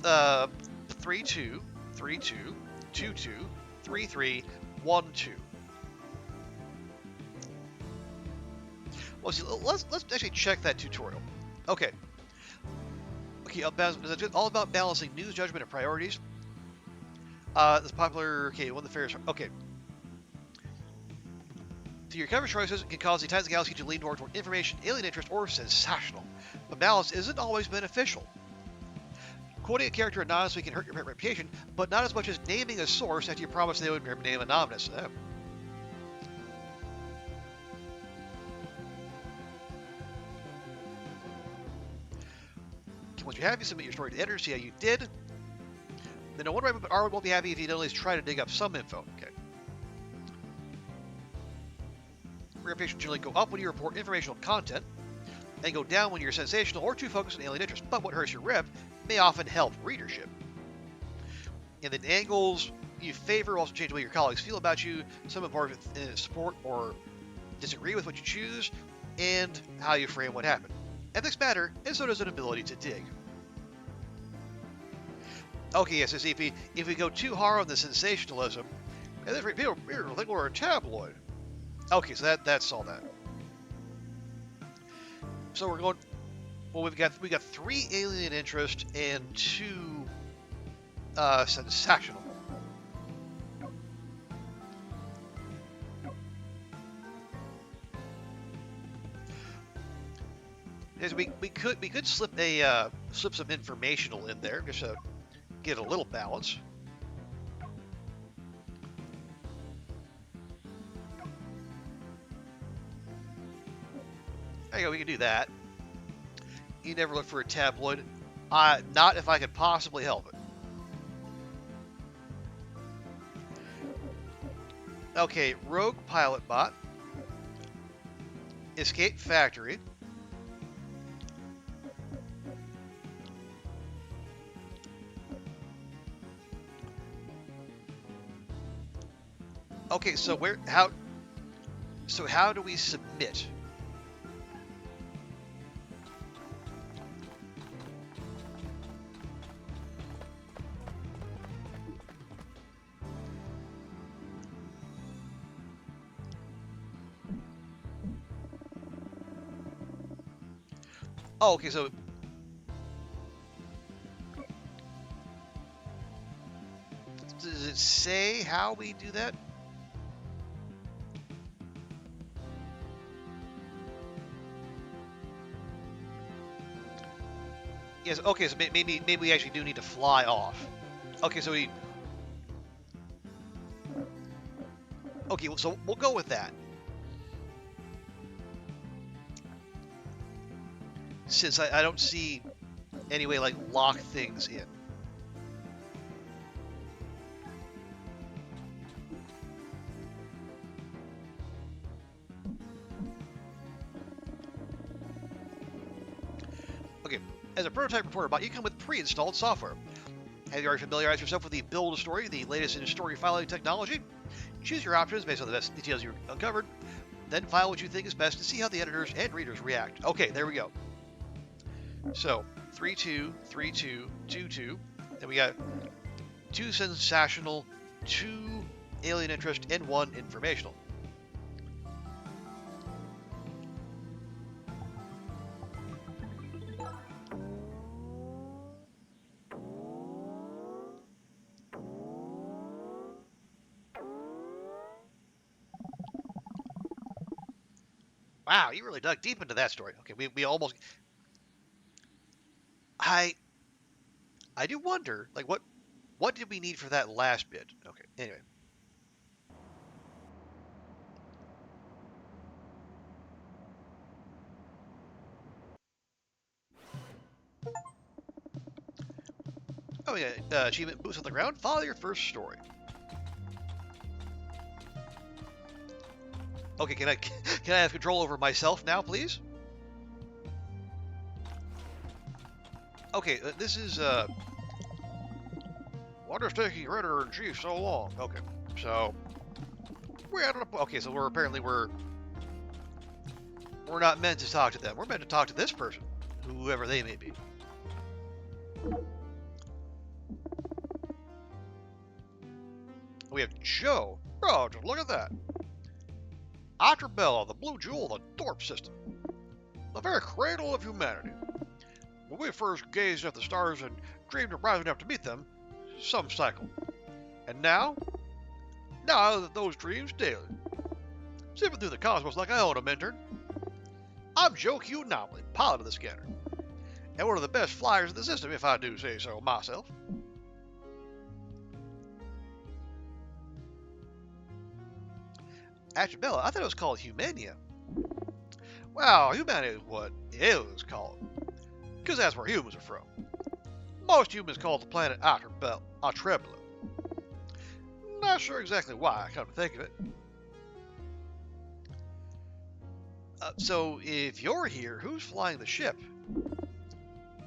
3, 2, 3, 2, 2, 2, 3, 3, 1, 2. Well, see, let's actually check that tutorial. Okay. Okay, all about balancing news, judgment, and priorities. This popular. Okay, one of the fairest. Okay. So your cover choices can cause the Titans of the Galaxy to lean more toward information, alien interest, or sensational. But balance isn't always beneficial. Quoting a character anonymously can hurt your reputation, but not as much as naming a source after you promised they would remain anonymous. Once you're happy, submit your story to the editor, see how you did. Then no wonder why R won't be happy if you don't at least try to dig up some info. Okay. Reputation generally go up when you report informational content, and go down when you're sensational or too focused on alien interest. But what hurts your rep may often help readership. And then angles you favor also change the way your colleagues feel about you. Some important support or disagree with what you choose, and how you frame what happened. Ethics matter, and so does an ability to dig. Okay, yes, so if we go too hard on the sensationalism, and then people think we're a tabloid. Okay, so that's all that. So we're going. Well, we got 3 alien interest and 2 sensational. Yes, we could slip some informational in there just to get a little balance. There you go, we can do that. You never look for a tabloid. Not if I could possibly help it. Okay, rogue pilot bot. Escape factory. Okay, so how do we submit? Oh, okay, so does it say how we do that? Yes, okay, so maybe we actually do need to fly off. Okay, so okay, so we'll go with that. Since I don't see any way like lock things in. Okay, as a prototype reporter bot, you come with pre-installed software. Have you already familiarized yourself with the build story, the latest in story filing technology? Choose your options based on the best details you uncovered, then file what you think is best to see how the editors and readers react. Okay, there we go. So 3 2 3 2 2 2. Then we got 2 sensational, 2 alien interest, and 1 informational. Wow, you really dug deep into that story. Okay, we almost. I do wonder, like, what did we need for that last bit? Okay, anyway. Oh yeah, achievement boots on the ground. Follow your first story. Okay, can I have control over myself now, please? Okay, this is what is taking your editor-in-chief so long? Okay, so we're at okay, so we're not meant to talk to them. We're meant to talk to this person, whoever they may be. We have Joe. Oh, just look at that. Bella, the blue jewel of the Dorp system. The very cradle of humanity. When we first gazed at the stars and dreamed of rising up to meet them, some cycle. And now I live those dreams daily. Zipping through the cosmos like I own them, intern. I'm Joe Q. Anomaly, pilot of the scanner. And one of the best flyers in the system, if I do say so myself. Bella, I thought it was called Humania. Well, Humania is what it was called. Because that's where humans are from. Most humans call the planet Atrebla. Not sure exactly why, I come to think of it. So, if you're here, who's flying the ship?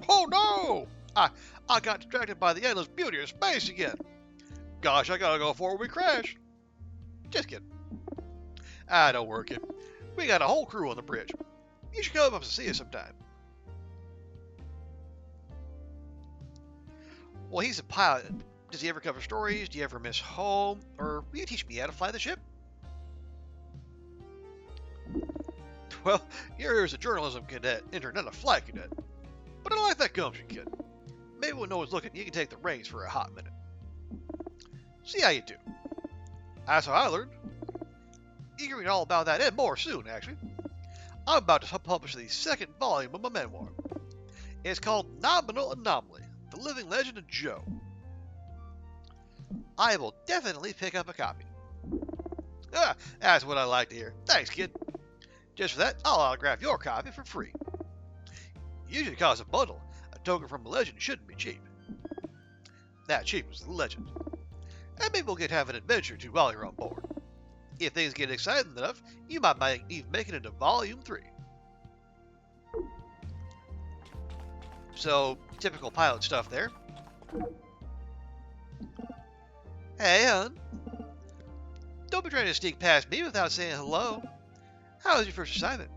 Oh no! I got distracted by the endless beauty of space again. Gosh, I gotta go before we crash. Just kidding. Don't worry, kid. We got a whole crew on the bridge. You should come up to see us sometime. Well, he's a pilot. Does he ever cover stories? Do you ever miss home? Or will you teach me how to fly the ship? Well, you're a journalism cadet, intern, not a flight cadet. But I like that gumption, kid. Maybe when no one's looking, you can take the reins for a hot minute. See how you do. That's how I learned. You can read all about that and more soon, actually. I'm about to publish the second volume of my memoir. It's called Nominal Anomaly, The Living Legend of Joe. I will definitely pick up a copy. That's what I like to hear. Thanks, kid. Just for that, I'll autograph your copy for free. Usually costs a bundle. A token from a legend shouldn't be cheap. That cheap is the legend. And maybe we'll get to have an adventure too while you're on board. If things get exciting enough, you might even make it into Volume 3. So, typical pilot stuff there. Hey, hon. Don't be trying to sneak past me without saying hello. How was your first assignment?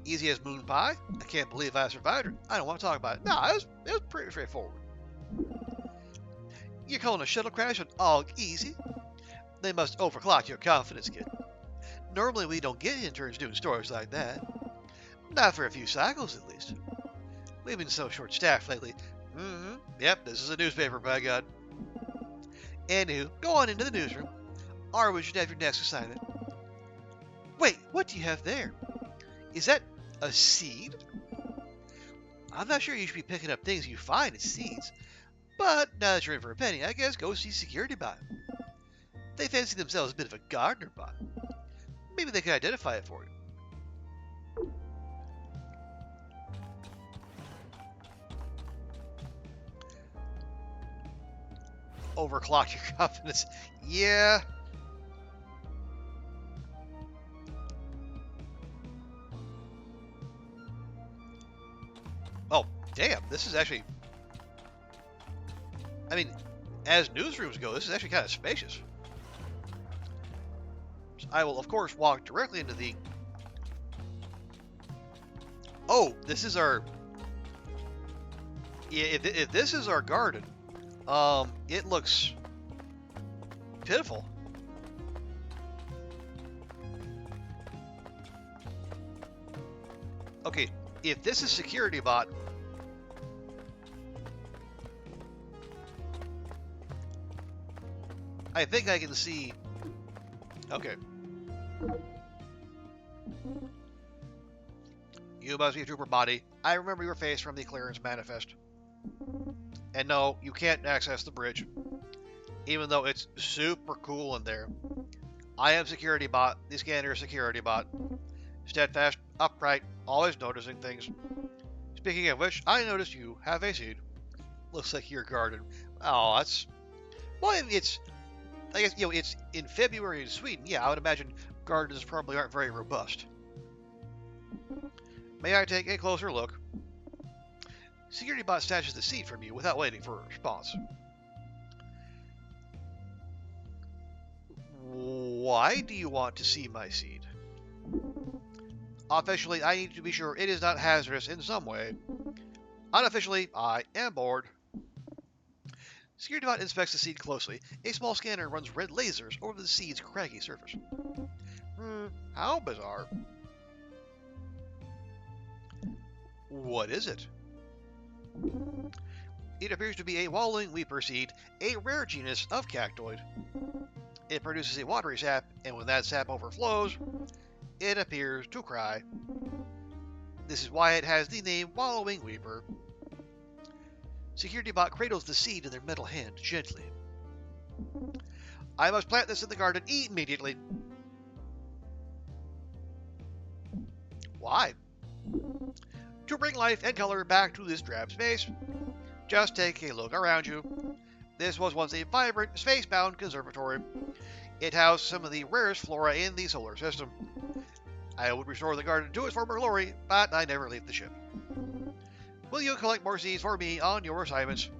Easy as moon pie. I can't believe I survived it. I don't want to talk about it. No, it was pretty straightforward. You're calling a shuttle crash on AUG easy? They must overclock your confidence, kid. Normally we don't get interns doing stories like that. Not for a few cycles, at least. We've been so short-staffed lately. Yep, this is a newspaper, by God. Anywho, go on into the newsroom. Arwood should have your next assignment. Wait, what do you have there? Is that a seed? I'm not sure you should be picking up things you find as seeds. But now that you're in for a penny, I guess go see Security Bot. They fancy themselves a bit of a gardener bot. Maybe they can identify it for you. Overclock your confidence. Yeah. Oh, damn. This is actually... I mean, as newsrooms go, this is actually kind of spacious. So I will, of course, walk directly into the... Oh, this is our... Yeah, if this is our garden, it looks pitiful. Okay, if this is Security Bot... I think I can see... Okay. You must be a trooper body. I remember your face from the clearance manifest. And no, you can't access the bridge. Even though it's super cool in there. I am Security Bot. The scanner is Security Bot. Steadfast, upright, always noticing things. Speaking of which, I noticed you have a seed. Looks like your garden. Oh, that's well. It's I guess it's in February in Sweden. Yeah, I would imagine gardens probably aren't very robust. May I take a closer look? Security bot snatches the seed from you without waiting for a response. Why do you want to see my seed? Officially, I need to be sure it is not hazardous in some way. Unofficially, I am bored. Security bot inspects the seed closely. A small scanner runs red lasers over the seed's craggy surface. How bizarre. What is it? It appears to be a wallowing weeper seed, a rare genus of cactoid. It produces a watery sap, and when that sap overflows, it appears to cry. This is why it has the name Wallowing Weeper. Security bot cradles the seed in their metal hand gently. I must plant this in the garden immediately. Why? To bring life and color back to this drab space. Just take a look around you. This was once a vibrant, space-bound conservatory. It housed some of the rarest flora in the solar system. I would restore the garden to its former glory, but I never leave the ship. Will you collect more seeds for me on your assignments?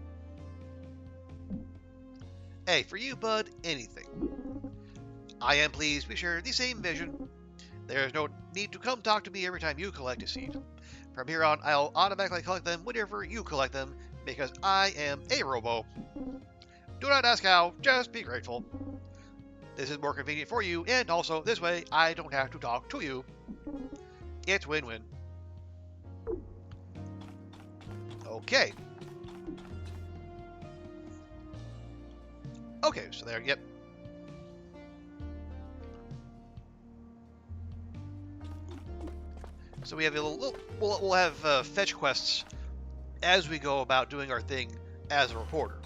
Hey, for you, bud, anything. I am pleased we share the same vision. There is no need to come talk to me every time you collect a seed. From here on, I'll automatically collect them whenever you collect them, because I am a robo. Do not ask how, just be grateful. This is more convenient for you, and also, this way, I don't have to talk to you. It's win-win. Okay. Okay, so there, yep. So we have a little, we'll have fetch quests as we go about doing our thing as a reporter.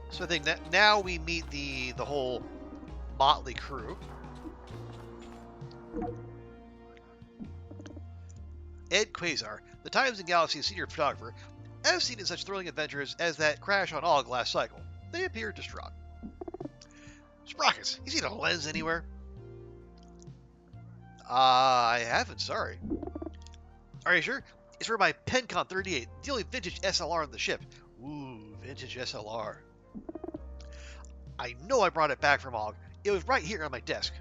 So I think that now we meet the whole motley crew. Ed Quasar, the Times and Galaxy senior photographer, as seen in such thrilling adventures as that crash on Og last cycle. They appeared distraught. Sprockets, you seen a lens anywhere? I haven't, sorry. Are you sure? It's for my Pencon 38, the only vintage SLR on the ship. Ooh, vintage SLR. I know I brought it back from Og. It was right here on my desk.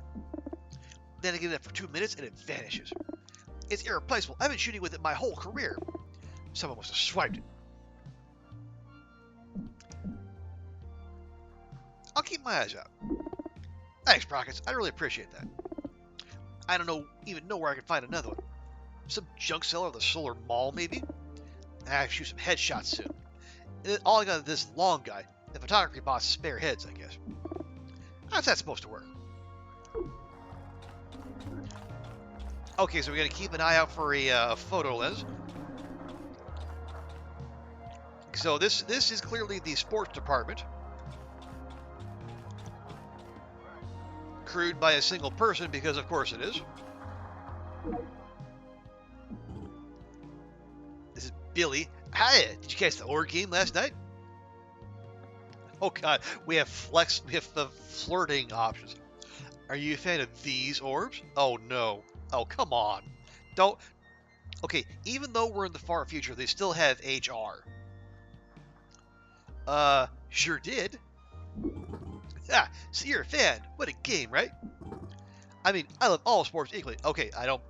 Then I get it for 2 minutes and it vanishes. It's irreplaceable. I've been shooting with it my whole career. Someone must have swiped it. I'll keep my eyes out. Thanks, Sprockets. I really appreciate that. I don't even know where I can find another one. Some junk seller at the Solar Mall, maybe? I have to shoot some headshots soon. All I got is this long guy. The photography boss spare heads, I guess. How's that supposed to work? Okay, so we're going to keep an eye out for a photo lens. So this is clearly the sports department. Crewed by a single person, because of course it is. This is Billy. Hi, did you catch the Org game last night? Oh god, we have the flirting options. Are you a fan of these orbs? Oh no. Oh, come on. Don't. Okay, even though we're in the far future, they still have HR. Sure did. Ah, so you're a fan. What a game, right? I mean, I love all sports equally. Okay, I don't.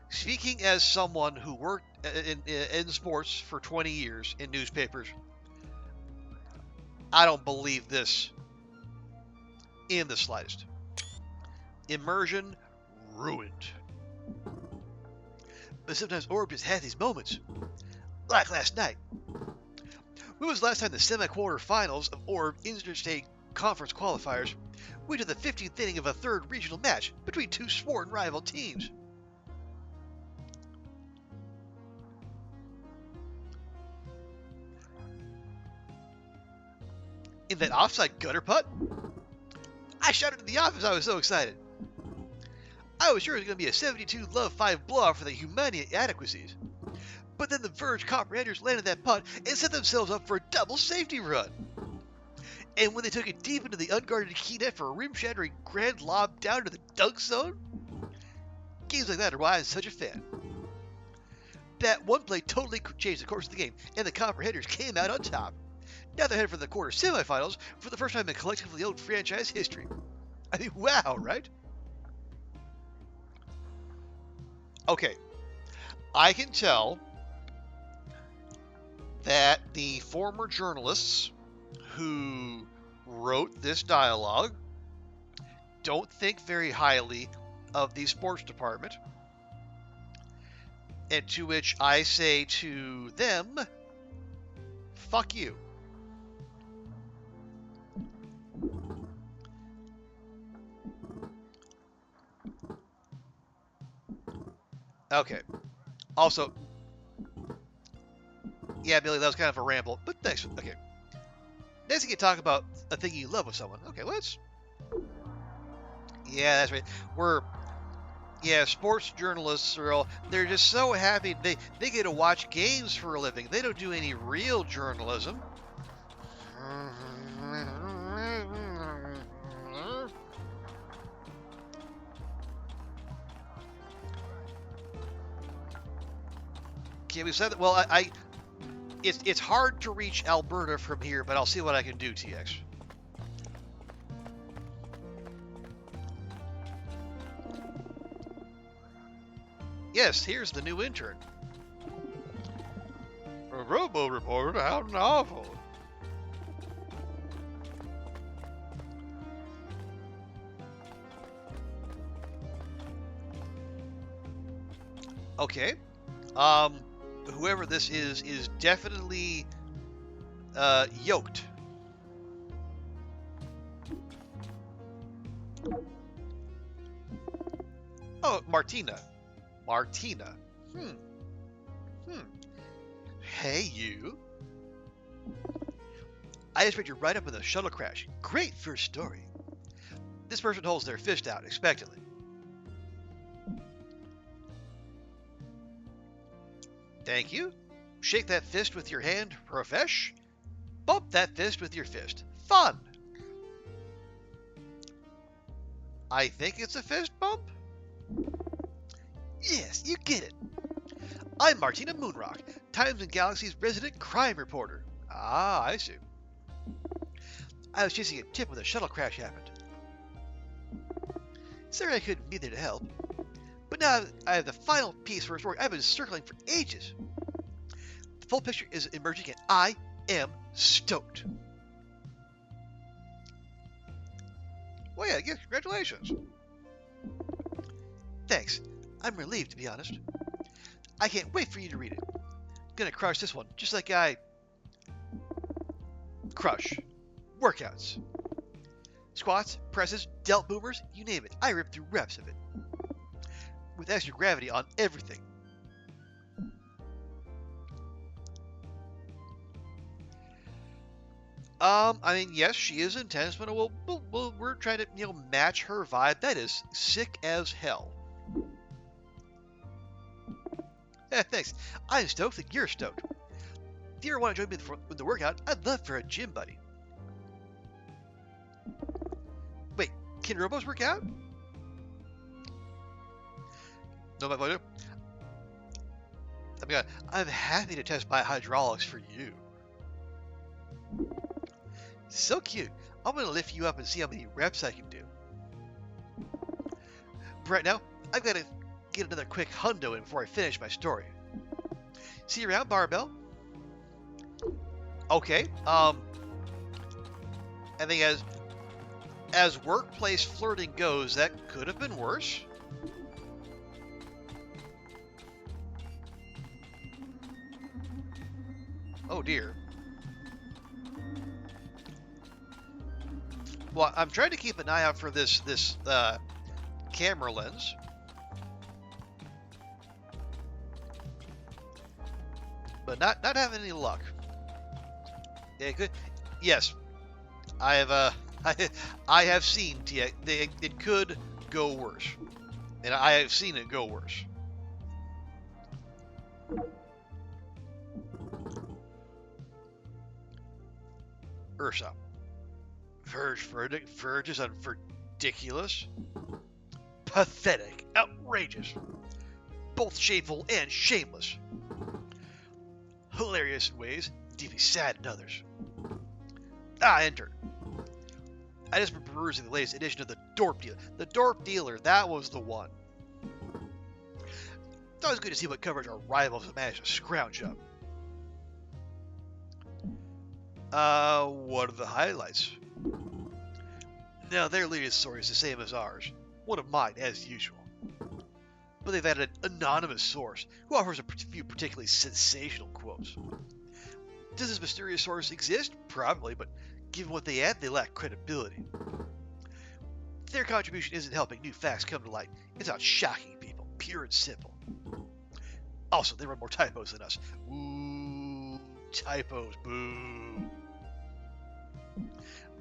Speaking as someone who worked in sports for 20 years in newspapers, I don't believe this in the slightest. Immersion ruined. But sometimes Orb just has these moments. Like last night. When was the last time the semi-quarterfinals of Orb Interstate Conference qualifiers went to the 15th inning of a third regional match between two sworn rival teams? In that offside gutter putt? I shouted in the office. I was so excited. I was sure it was going to be a 72 Love 5 blowout for the Humania Adequacies. But then the Verge comprehenders landed that punt and set themselves up for a double safety run. And when they took it deep into the unguarded key net for a rim-shattering grand lob down to the dunk zone, games like that are why I'm such a fan. That one play totally changed the course of the game, and the comprehenders came out on top. Now they're headed for the quarter semifinals for the first time in collectively owned franchise history. I mean, wow, right? Okay, I can tell that the former journalists who wrote this dialogue don't think very highly of the sports department, and to which I say to them, fuck you. Okay. Also, yeah, Billy, that was kind of a ramble, but thanks. Okay. Next, you can talk about a thing you love with someone. Okay, let's. Yeah, that's right. Sports journalists are all, they're just so happy they get to watch games for a living. They don't do any real journalism. Okay, we said that. Well, it's hard to reach Alberta from here, but I'll see what I can do, TX. Yes, here's the new intern. A robo reporter, how novel. Okay. Whoever this is definitely yoked. Oh, Martina. Hey, you. I just picked you right up in the shuttle crash. Great first story. This person holds their fist out expectantly. Thank you. Shake that fist with your hand, profesh. Bump that fist with your fist. Fun. I think it's a fist bump? Yes, you get it. I'm Martina Moonrock, Times and Galaxy's resident crime reporter. Ah, I see. I was chasing a tip when the shuttle crash happened. Sorry I couldn't be there to help. But now I have the final piece for a story I've been circling for ages. The full picture is emerging and I am stoked. Well, yeah, congratulations. Thanks. I'm relieved, to be honest. I can't wait for you to read it. Gonna crush this one, just like I crush workouts. Squats, presses, delt boomers, you name it. I rip through reps of it. With extra gravity on everything. I mean, yes, she is intense, but we're trying to, match her vibe. That is sick as hell. Yeah, thanks. I'm stoked that you're stoked. If you ever want to join me with the workout, I'd love for a gym buddy. Wait, can robos work out? No, my photo. I'm happy to test my hydraulics for you. So cute. I'm gonna lift you up and see how many reps I can do. But right now, I've got to get another quick hundo in before I finish my story. See you around, barbell. Okay. I think as workplace flirting goes, that could have been worse. Oh dear. Well, I'm trying to keep an eye out for this camera lens. But not having any luck. Yeah, good. Yes, I have I have seen TX. It could go worse, and I have seen it go worse. Ursa. Verge is ridiculous, pathetic, outrageous, both shameful and shameless, hilarious in ways, deeply sad in others. Enter. I just been perusing the latest edition of the Dorp Dealer. The Dorp Dealer, that was the one. It's always good to see what coverage our rivals have managed to scrounge up. What are the highlights? Now, their latest story is the same as ours. One of mine, as usual. But they've added an anonymous source who offers a few particularly sensational quotes. Does this mysterious source exist? Probably, but given what they add, they lack credibility. Their contribution isn't helping new facts come to light. It's about shocking people, pure and simple. Also, they run more typos than us. Ooh, typos, boo.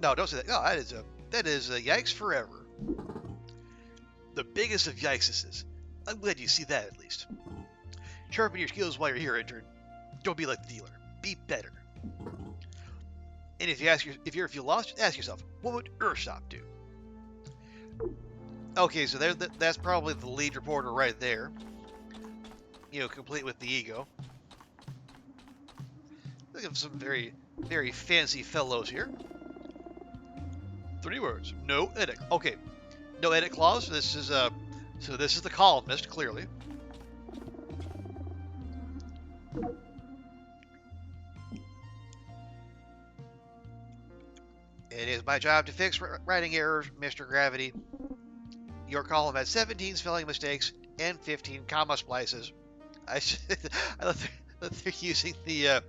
No, don't say that. No, that is a yikes forever. The biggest of yikeses. I'm glad you see that at least. Sharpen your skills while you're here, intern. Don't be like the dealer. Be better. And if you feel lost, ask yourself, what would Ursop do? Okay, so that's probably the lead reporter right there. You know, complete with the ego. Look at some very, very fancy fellows here. 3 words. No edit. Okay, no edit clause. This is the columnist, clearly. It is my job to fix writing errors, Mr. Gravity. Your column has 17 spelling mistakes and 15 comma splices. I love that they're using the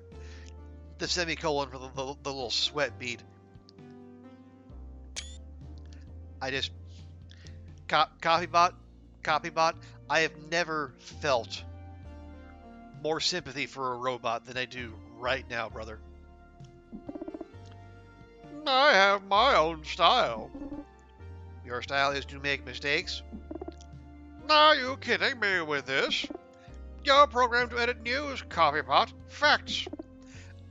semicolon for the little sweat bead. I just copybot. I have never felt more sympathy for a robot than I do right now, brother. I have my own style. Your style is to make mistakes? Are you kidding me with this? You're programmed to edit news, copypot. Facts.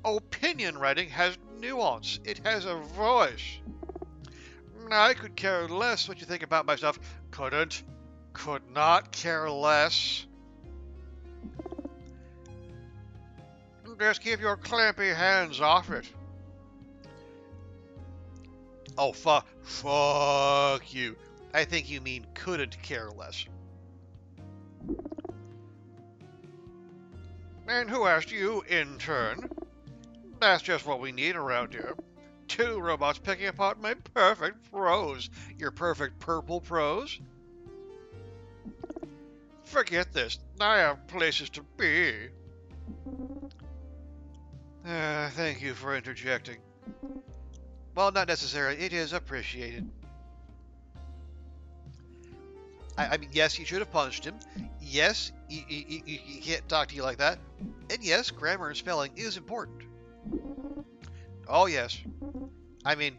Opinion writing has nuance. It has a voice. I could care less what you think about my stuff. Could not care less. Just keep your clampy hands off it. Oh, fuck you. I think you mean couldn't care less. And who asked you, intern? That's just what we need around here. 2 robots picking apart my perfect prose. Your perfect purple prose? Forget this. I have places to be. Thank you for interjecting. Well, not necessarily. It is appreciated. I mean, yes, you should have punched him. Yes, he can't talk to you like that. And yes, grammar and spelling is important. Oh, yes. I mean,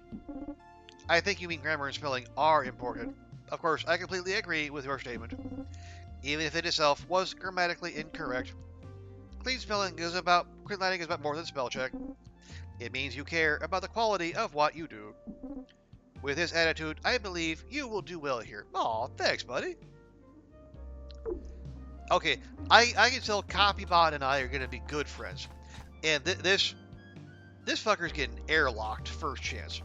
I think you mean grammar and spelling are important. Of course, I completely agree with your statement. Even if it itself was grammatically incorrect. Clean spelling is about more than spell check. It means you care about the quality of what you do. With this attitude, I believe you will do well here. Aw, thanks, buddy. Okay, I can tell Copybot and I are going to be good friends. And this fucker's getting airlocked first chance.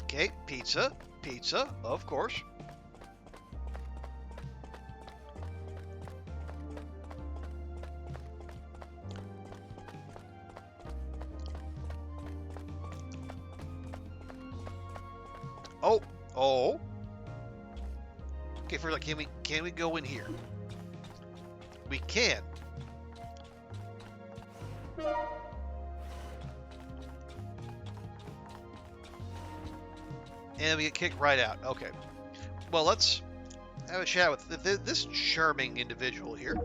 Okay, pizza, of course. Oh. Okay, first, can we go in here? We can. And we get kicked right out. Okay. Well, let's have a chat with this charming individual here.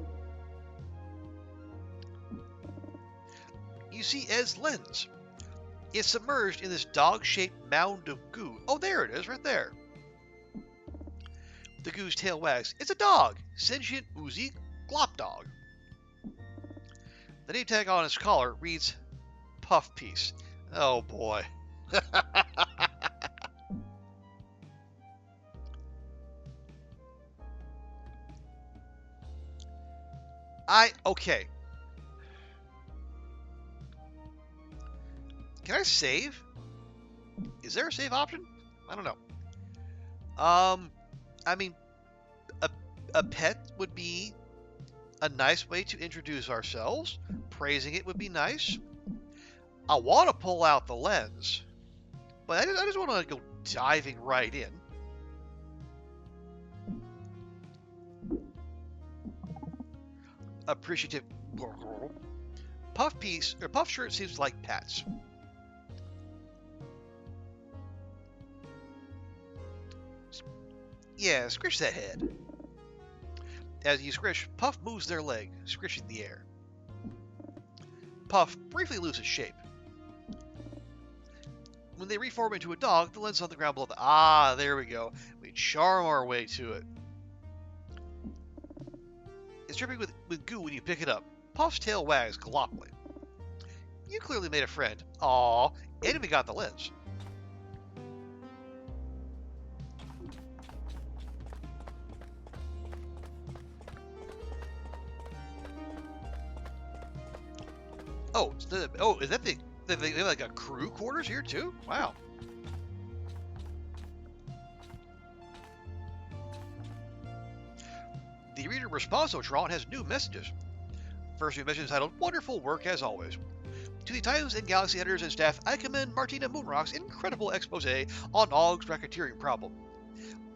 You see Ed's lens. It's submerged in this dog-shaped mound of goo. Oh, there it is, right there. The goo's tail wags. It's a dog. Sentient, oozy, glop dog. The name tag on his collar reads Puff Piece. Oh boy. Okay. Can I save? Is there a save option? I don't know. I mean, a pet would be a nice way to introduce ourselves. Praising it would be nice. I want to pull out the lens, but I just want to go diving right in. Appreciative. Puff piece or puff shirt seems like pets. Yeah, squish that head. As you squish, Puff moves their leg, squishing the air. Puff briefly loses shape. When they reform into a dog, the lens is on the ground below the... Ah, there we go. We charm our way to it. It's dripping with goo when you pick it up. Puff's tail wags gloppily. You clearly made a friend. Aw, and we got the lens. Oh, is that they have like a crew quarters here too? Wow. The reader responsotron has new messages. First new message entitled "Wonderful work as always." To the Times and Galaxy editors and staff, I commend Martina Moonrock's incredible expose on Ogg's racketeering problem.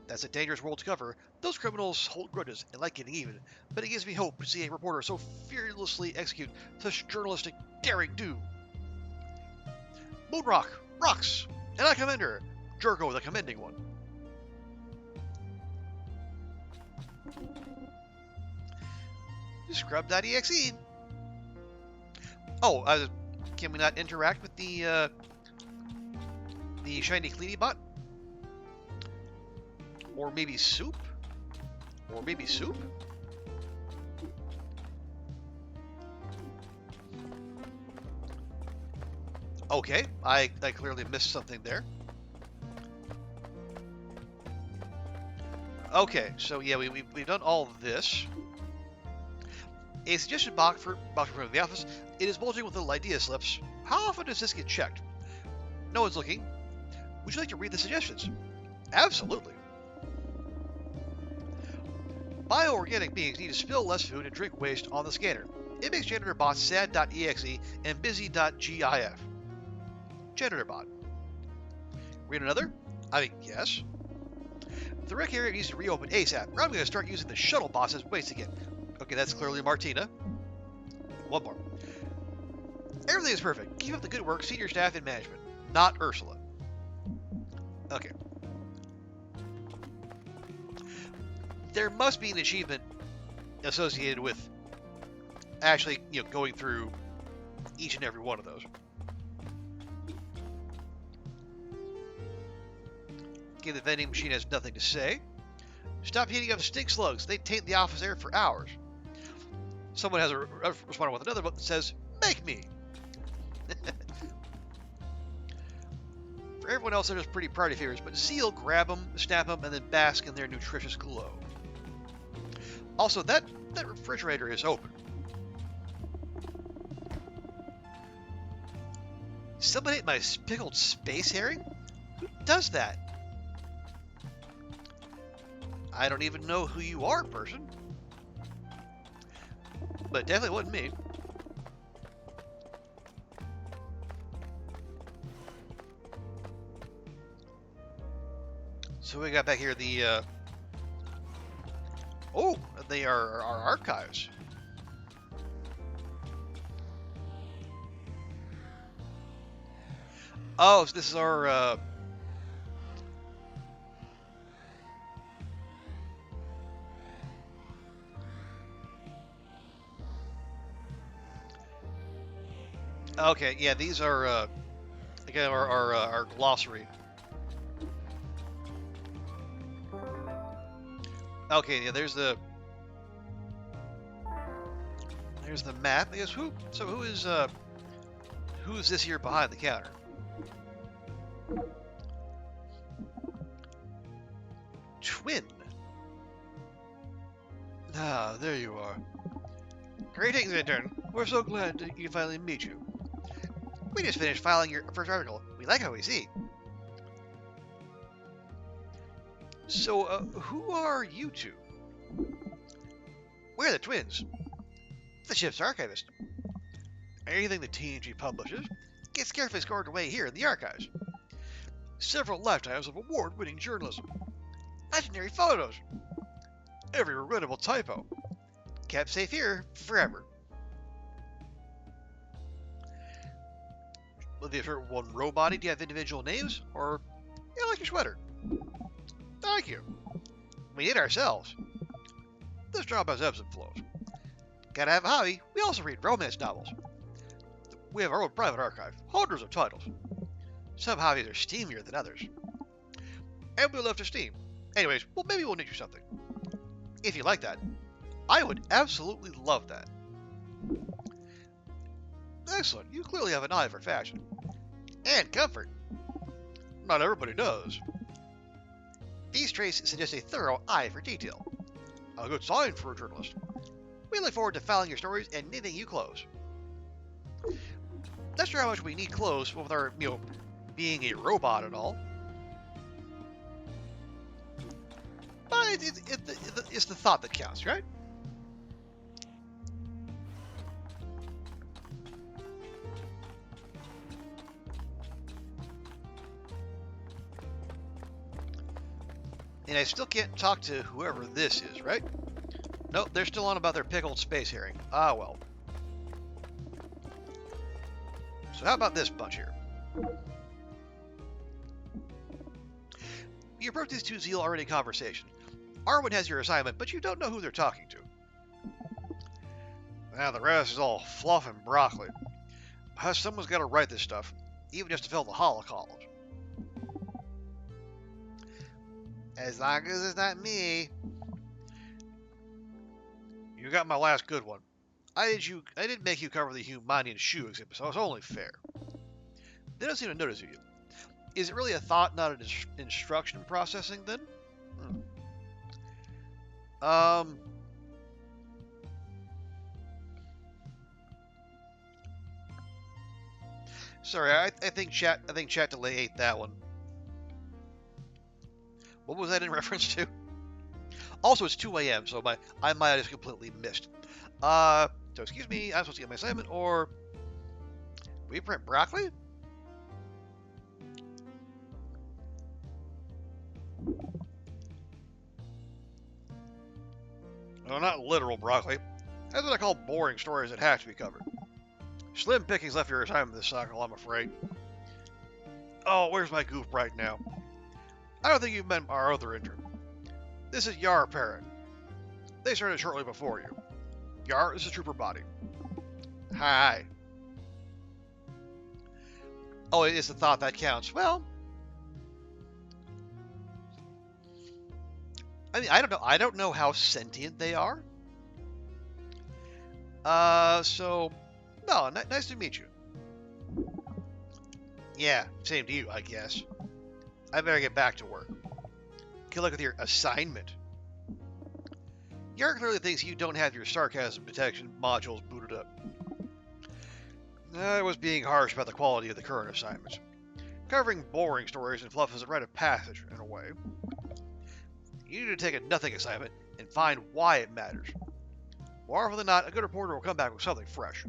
That's a dangerous world to cover. Those criminals hold grudges and like getting even, but it gives me hope to see a reporter so fearlessly execute such journalistic daring do. Moonrock rocks, and I commend her. Jerko, the commending one. Scrub.exe. Oh, can we not interact with the shiny cleanie bot? Or maybe soup? Or maybe soup? Okay, I clearly missed something there. Okay, so yeah, we've done all of this. A suggestion box for the office. It is bulging with little idea slips. How often does this get checked? No one's looking. Would you like to read the suggestions? Absolutely. Bioorganic beings need to spill less food and drink waste on the scanner. It makes janitor bots sad.exe and busy.gif. Janitor bot. Read another? I mean, yes. The rec area needs to reopen ASAP, or I'm going to start using the shuttle bots as waste again. Okay, that's clearly Martina. One more. Everything is perfect. Keep up the good work, senior staff and management. Not Ursula. Okay. There must be an achievement associated with actually, going through each and every one of those. Okay, the vending machine has nothing to say. Stop heating up stink slugs. They taint the office air for hours. Someone has responded with another book that says, "Make me." For everyone else, they're just pretty party favors, but Zeal grab them, snap them, and then bask in their nutritious glow. Also, that refrigerator is open. Someone ate my pickled space herring? Who does that? I don't even know who you are, person. But it definitely wasn't me. So we got back here the oh, they are our archives. Oh, so this is our Okay, yeah, these are again our glossary. Okay, yeah, there's the map. I guess who's this here behind the counter? Twin. Ah, there you are. Greetings, intern. We're so glad to finally meet you. We just finished filing your first article. We like how we see. So, who are you two? We're the twins. The ship's archivist. Anything the TNG publishes gets carefully scored away here in the archives. Several lifetimes of award-winning journalism. Legendary photos. Every regrettable typo. Kept safe here forever. With the one robot, do you have individual names? Or, you like your sweater? Thank you. We did ourselves. This job has ebbs and flows. Gotta have a hobby. We also read romance novels. We have our own private archive, hundreds of titles. Some hobbies are steamier than others. And we love to steam. Anyways, well, maybe we'll knit you something. If you like that. I would absolutely love that. Excellent. You clearly have an eye for fashion. And comfort. Not everybody does. These traits suggest a thorough eye for detail. A good sign for a journalist. We look forward to filing your stories and knitting you clothes. Not sure how much we need clothes with our, being a robot and all. But it's the thought that counts, right? And I still can't talk to whoever this is, right? Nope, they're still on about their pickled space herring. Ah, well. So how about this bunch here? You approach these two Zeal already conversation. Arwen has your assignment, but you don't know who they're talking to. Now the rest is all fluff and broccoli. Someone's got to write this stuff, even just to fill the hollow columns. As long as it's not me. You got my last good one. I did make you cover the Humanian shoe exhibit, so it's only fair. They don't seem to notice you. Is it really a thought, not an instruction processing, then? Sorry, I think chat delay ate that one. What was that in reference to? Also, it's 2 a.m., so I might have just completely missed. So excuse me, I'm supposed to get my assignment, or we print broccoli? No, not literal broccoli. That's what I call boring stories that have to be covered. Slim pickings left your assignment this cycle, I'm afraid. Oh, where's my goof right now? I don't think you've met our other intern. This is Yar Parrot. They started shortly before you. Yar is a trooper body. Hi. Oh, it is the thought that counts. Well, I mean, I don't know. I don't know how sentient they are. So, no, nice to meet you. Yeah, same to you, I guess. I better get back to work. Good luck with your assignment. Yar clearly thinks you don't have your sarcasm detection modules booted up. I was being harsh about the quality of the current assignments. Covering boring stories and fluff is a rite of passage, in a way. You need to take a nothing assignment and find why it matters. More often than not, a good reporter will come back with something fresh.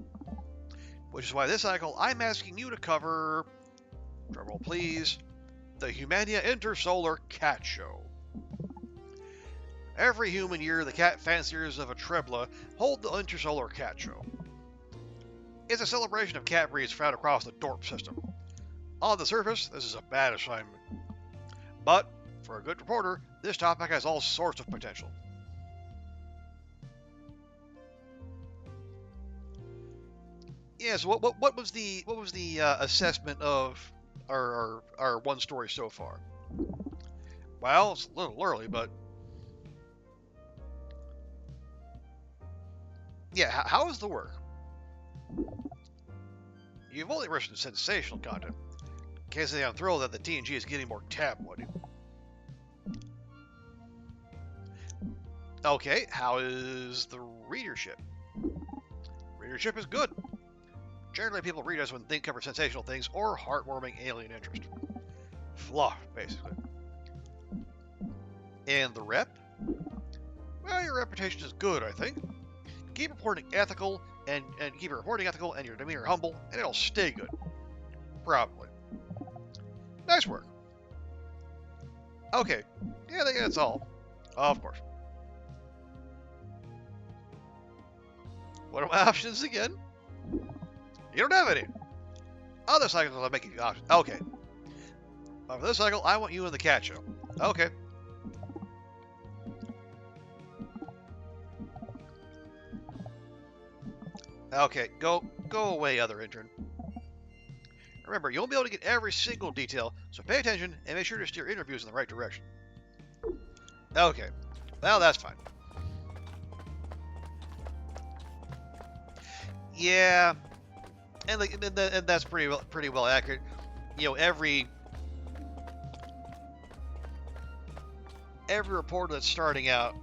Which is why this cycle, I'm asking you to cover, drumroll please, the Humania Intersolar Cat Show. Every human year, the cat fanciers of a Trebla hold the Intersolar Cat Show. It's a celebration of cat breeds found across the DORP system. On the surface, this is a bad assignment. But, for a good reporter, this topic has all sorts of potential. Yeah. So what was the assessment of our one story so far? Well, it's a little early, but yeah. How is the work? You've only written sensational content. Can't say I'm thrilled that the TNG is getting more tabloidy. Okay, how is the readership? Readership is good. Generally, people read us when they cover sensational things or heartwarming alien interest. Fluff, basically. And the rep? Well, your reputation is good, I think. Keep reporting ethical and keep your reporting ethical and your demeanor humble, and it'll stay good. Probably. Nice work. Okay. Yeah, I think that's all. Of course. What are my options again? You don't have any. Other cycles will make you options. Okay. But for this cycle, I want you in the cat show. Okay. Okay, go away, other intern. Remember, you won't be able to get every single detail, so pay attention and make sure to steer interviews in the right direction. Okay. Well, that's fine. Yeah, and that's pretty well accurate. You know, every reporter that's starting out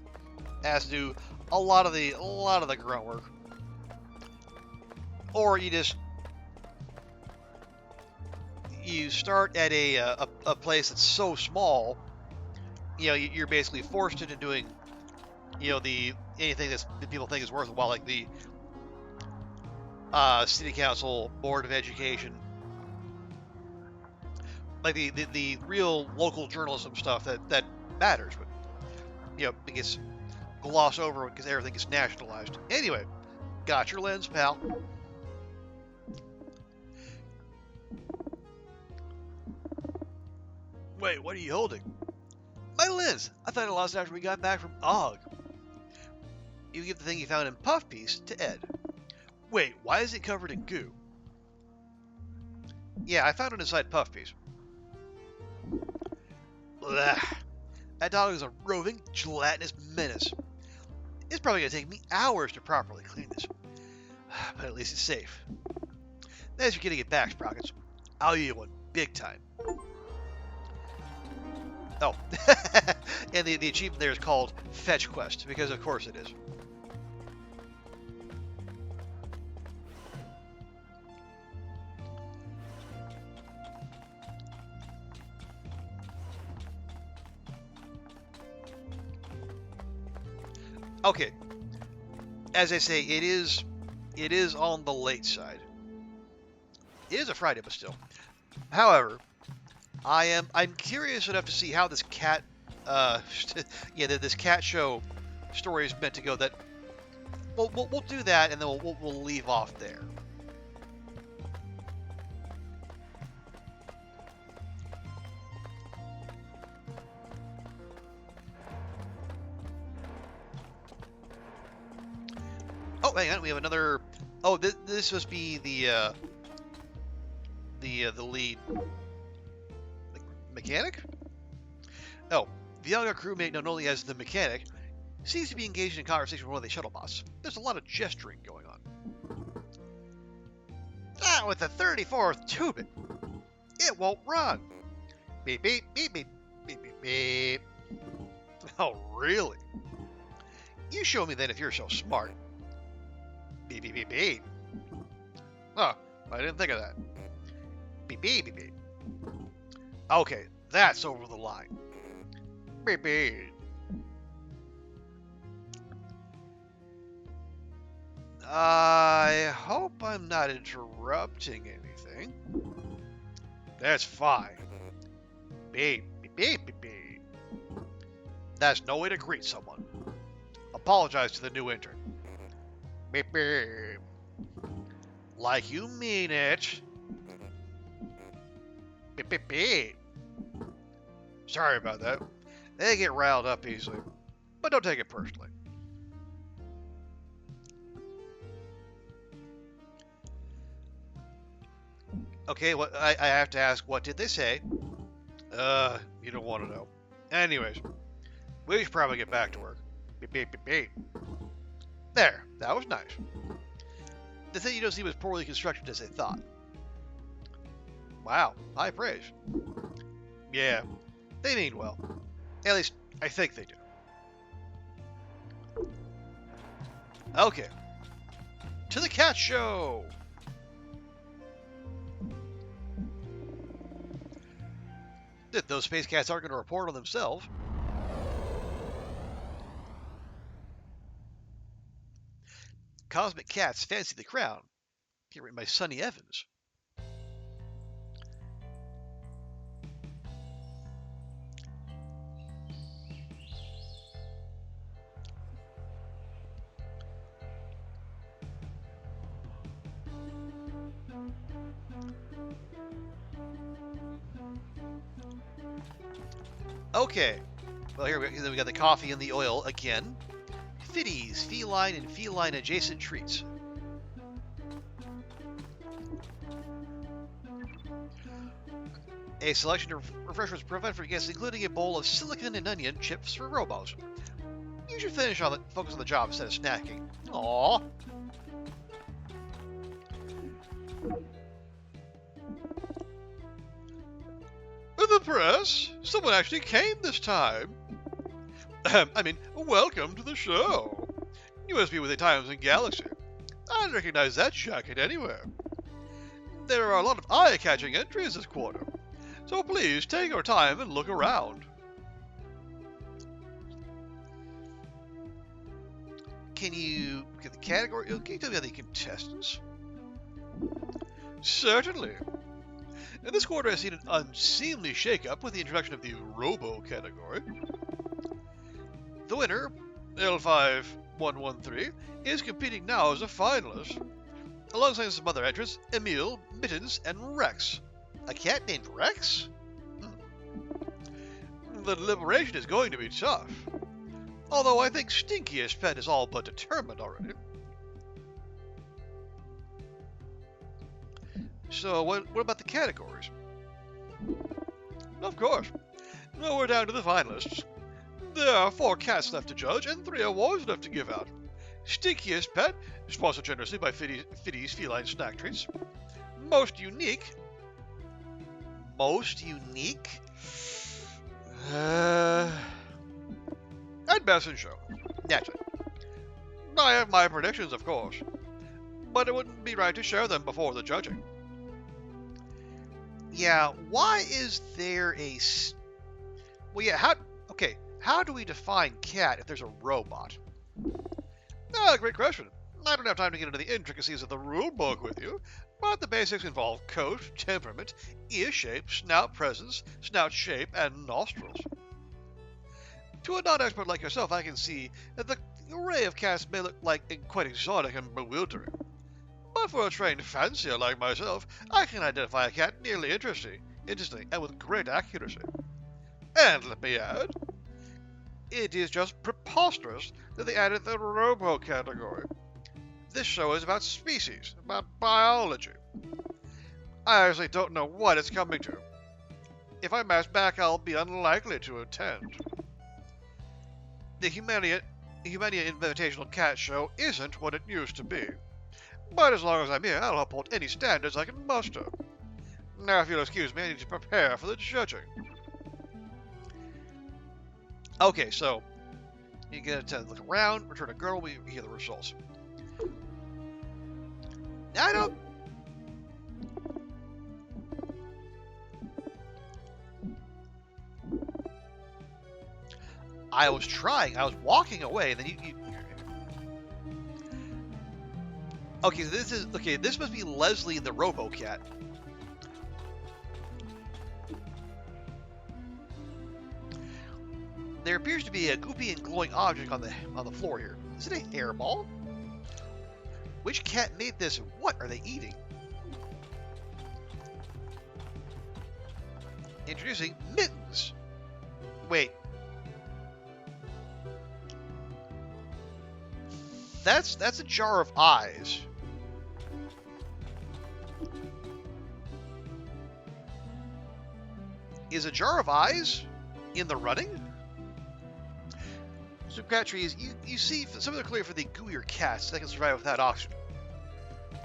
has to do a lot of the grunt work, or you start at a place that's so small, you know, you're basically forced into doing, you know, anything that people think is worthwhile, like the city council, board of education, like the real local journalism stuff that matters, but you know, it gets glossed over because everything gets nationalized. Anyway, got your lens, pal. Wait, what are you holding? My lens. I thought I lost it after we got back from Og. You give the thing you found in Puff Piece to Ed. Wait, why is it covered in goo? Yeah, I found it inside Puff Piece. Blah. That dog is a roving, gelatinous menace. It's probably going to take me hours to properly clean this. But at least it's safe. Thanks for getting it back, Sprockets. I'll eat one big time. Oh, and the achievement there is called Fetch Quest, because of course it is. Okay, as I say, it is on the late side. It is a Friday, but still. However, I'm curious enough to see how this cat, this cat show story is meant to go. That we'll do that, and then we'll leave off there. Oh, hang on, we have another. Oh, this must be the lead mechanic. Oh, the younger crewmate, known only as the mechanic, seems to be engaged in conversation with one of the shuttle bots. There's a lot of gesturing going on. Ah, with the 34th tubing, it won't run. Beep beep beep beep beep beep beep. Oh, really? You show me then if you're so smart. Beep beep beep beep. Oh, I didn't think of that. Beep beep beep beep. Okay, that's over the line. Beep beep. I hope I'm not interrupting anything. That's fine. Beep beep beep beep beep. That's no way to greet someone. Apologize to the new intern. Beep beep. Like you mean it. Beep beep beep. Sorry about that. They get riled up easily, but don't take it personally. Okay, I have to ask, what did they say? You don't want to know. Anyways, we should probably get back to work. Beep, beep, beep, beep. There, that was nice. The thing you don't seem as poorly constructed as they thought. Wow, high praise. Yeah, they mean well. At least, I think they do. Okay, to the cat show! Those space cats aren't going to report on themselves. Cosmic cats fancy the crown. Get rid of my Sonny Evans. Okay, well here we got the coffee and the oil again. Fitties, feline and feline adjacent treats. A selection of refreshments provided for guests, including a bowl of silicon and onion chips for robos. You should focus on the job instead of snacking. Aww. The press? Someone actually came this time. Welcome to the show. You must be with the Times and Galaxy. I'd recognize that jacket anywhere. There are a lot of eye-catching entries this quarter, so please take your time and look around. Can you get the category? Can you tell me the contestants? Certainly. And this quarter has seen an unseemly shake-up with the introduction of the robo category. The winner, L5113, is competing now as a finalist, alongside some other entrants, Emil, Mittens, and Rex. A cat named Rex? The deliberation is going to be tough. Although I think Stinkiest Pet is all but determined already. So, what about the categories? Of course. Now we're down to the finalists. There are 4 cats left to judge and 3 awards left to give out. Stinkiest Pet, sponsored generously by Fiddy's Feline Snack Treats. Most Unique. Most Unique? And Best in Show. Naturally. I have my predictions, of course. But it wouldn't be right to share them before the judging. Yeah, why is there a... Well, yeah, how do we define cat if there's a robot? Great question. I don't have time to get into the intricacies of the rule book with you, but the basics involve coat, temperament, ear shape, snout presence, snout shape, and nostrils. To a non-expert like yourself, I can see that the array of cats may look like quite exotic and bewildering. But for a trained fancier like myself, I can identify a cat nearly interesting, and with great accuracy. And let me add, it is just preposterous that they added the robo category. This show is about species, about biology. I honestly don't know what it's coming to. If I'm asked back, I'll be unlikely to attend. The Humania Invitational Cat Show isn't what it used to be. But as long as I'm here, I'll uphold any standards I can muster. Now, if you'll excuse me, I need to prepare for the judging. Okay, so you get to look around, return a girl, we hear the results. I don't... I was trying, I was walking away, and then you... Okay, so this must be Leslie the RoboCat. There appears to be a goopy and glowing object on the floor here. Is it a hairball? Which cat made this and what are they eating? Introducing Mittens. Wait. That's a jar of eyes. is a jar of eyes in the running? So cat trees, you see some of them are clear for the gooier cats that can survive without oxygen.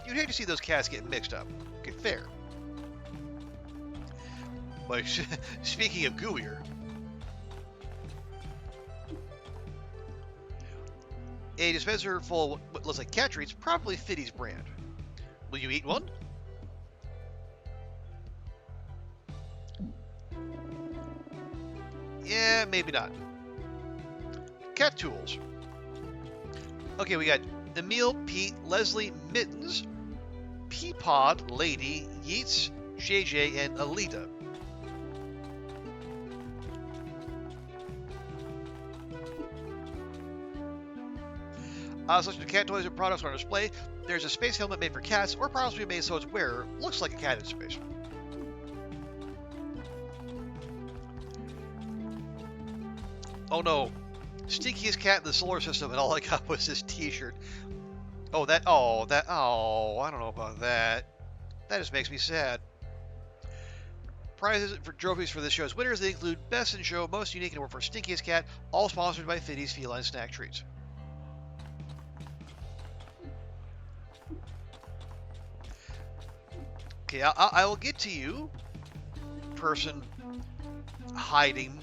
You'd hate to see those cats get mixed up. Okay, fair. But speaking of gooier, a dispenser full of what looks like cat treats, probably Fiddy's brand. Will you eat one? Yeah, maybe not. Cat tools. Okay, we got Emil, Pete, Leslie, Mittens, Peapod, Lady, Yeats, JJ, and Alita. Selection of cat toys and products are on display. There's a space helmet made for cats, or products we made so its wearer looks like a cat in space. Oh no, stinkiest cat in the solar system, and all I got was this T-shirt. I don't know about that. That just makes me sad. Prizes for trophies for this show's winners, they include Best in Show, Most Unique, and Award for Stinkiest Cat, all sponsored by Fiddy's Feline Snack Treats. Okay, I will get to you, person hiding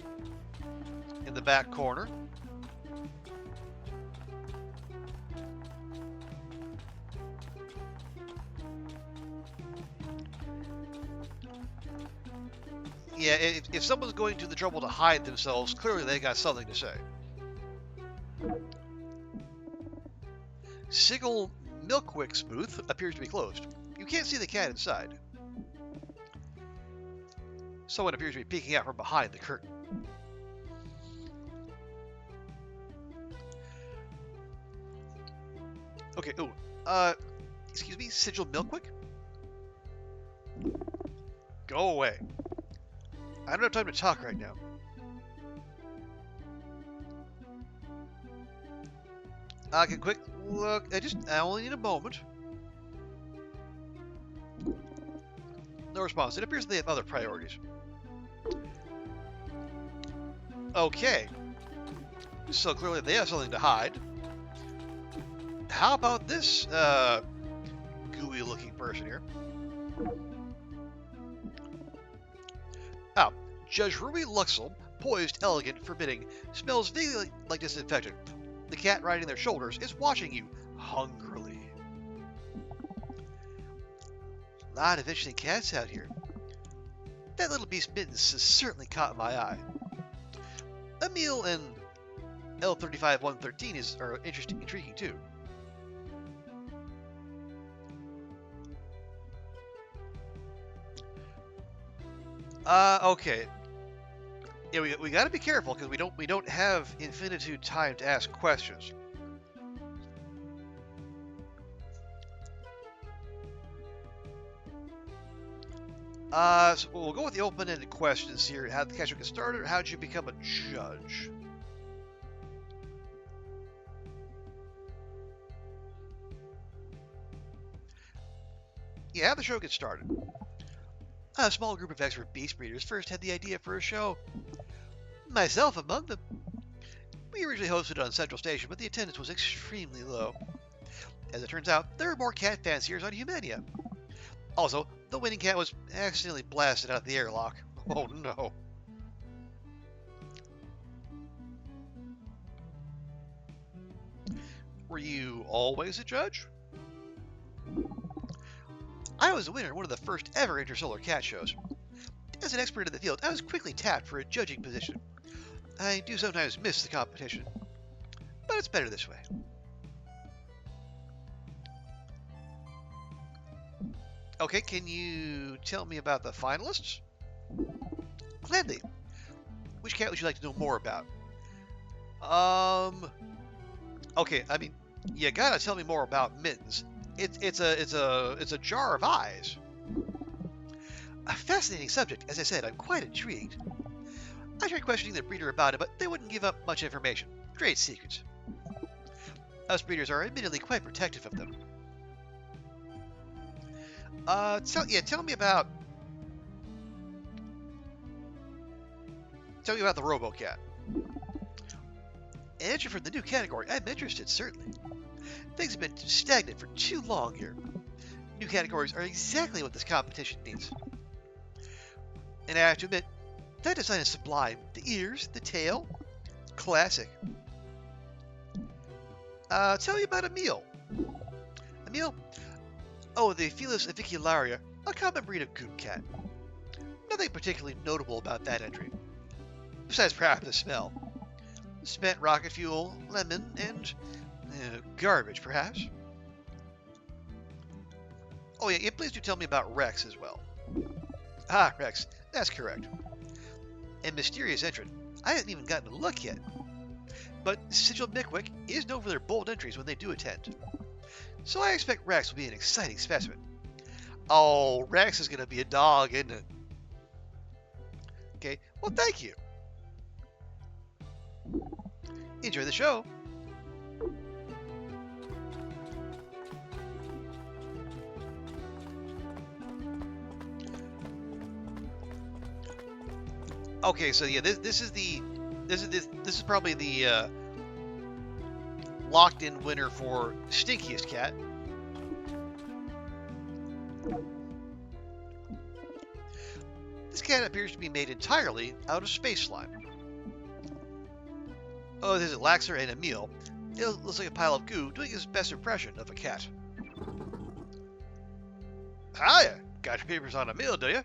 in the back corner. Yeah, if someone's going to the trouble to hide themselves, clearly they got something to say. Sigil Milkwick's booth appears to be closed. You can't see the cat inside. Someone appears to be peeking out from behind the curtain. Okay, excuse me, Sigil Milkwick? Go away. I don't have time to talk right now. Okay, quick look. I only need a moment. No response. It appears they have other priorities. Okay. So clearly they have something to hide. How about this, gooey-looking person here? Oh, Judge Ruby Luxel, poised, elegant, forbidding, smells vaguely like disinfectant. The cat riding their shoulders is watching you hungrily. Lot of interesting cats out here. That little beast Mittens has certainly caught my eye. Emil and L35113 are intriguing too. Okay. Yeah, we got to be careful because we don't have infinitude time to ask questions. So we'll go with the open-ended questions here. How did the catcher get started? Or how did you become a judge? Yeah, how did the show get started? A small group of expert beast breeders first had the idea for a show. Myself among them. We originally hosted on Central Station, but the attendance was extremely low. As it turns out, there are more cat fanciers on Humania. Also, the winning cat was accidentally blasted out of the airlock. Oh no. Were you always a judge? I was a winner in one of the first ever intersolar cat shows. As an expert in the field, I was quickly tapped for a judging position. I do sometimes miss the competition, but it's better this way. Okay, can you tell me about the finalists? Gladly. Which cat would you like to know more about? Okay, I mean, you gotta tell me more about Mittens. It's a jar of eyes. A fascinating subject. As I said, I'm quite intrigued. I tried questioning the breeder about it, but they wouldn't give up much information. Great secrets. Us breeders are admittedly quite protective of them. Tell me about... Tell me about the robo cat. Entry for the new category. I'm interested, certainly. Things have been stagnant for too long here. New categories are exactly what this competition needs. And I have to admit, that design is sublime. The ears, the tail, classic. Tell me about Emil. Emil? Oh, the Felis avicularia, a common breed of goop cat. Nothing particularly notable about that entry, besides perhaps the smell. Spent rocket fuel, lemon, and garbage, perhaps. Oh yeah, please do tell me about Rex as well. Ah, Rex, that's correct. And mysterious entrant. I haven't even gotten a look yet. But Sigil Mickwick is known for their bold entries when they do attend. So I expect Rex will be an exciting specimen. Oh, Rex is going to be a dog, isn't it? Okay, well, thank you. Enjoy the show. Okay, so yeah, this is probably the locked-in winner for stinkiest cat. This cat appears to be made entirely out of space slime. Oh, there's a Laxer and Emil. It looks like a pile of goo doing his best impression of a cat. Hiya! Got your papers on Emil, do you?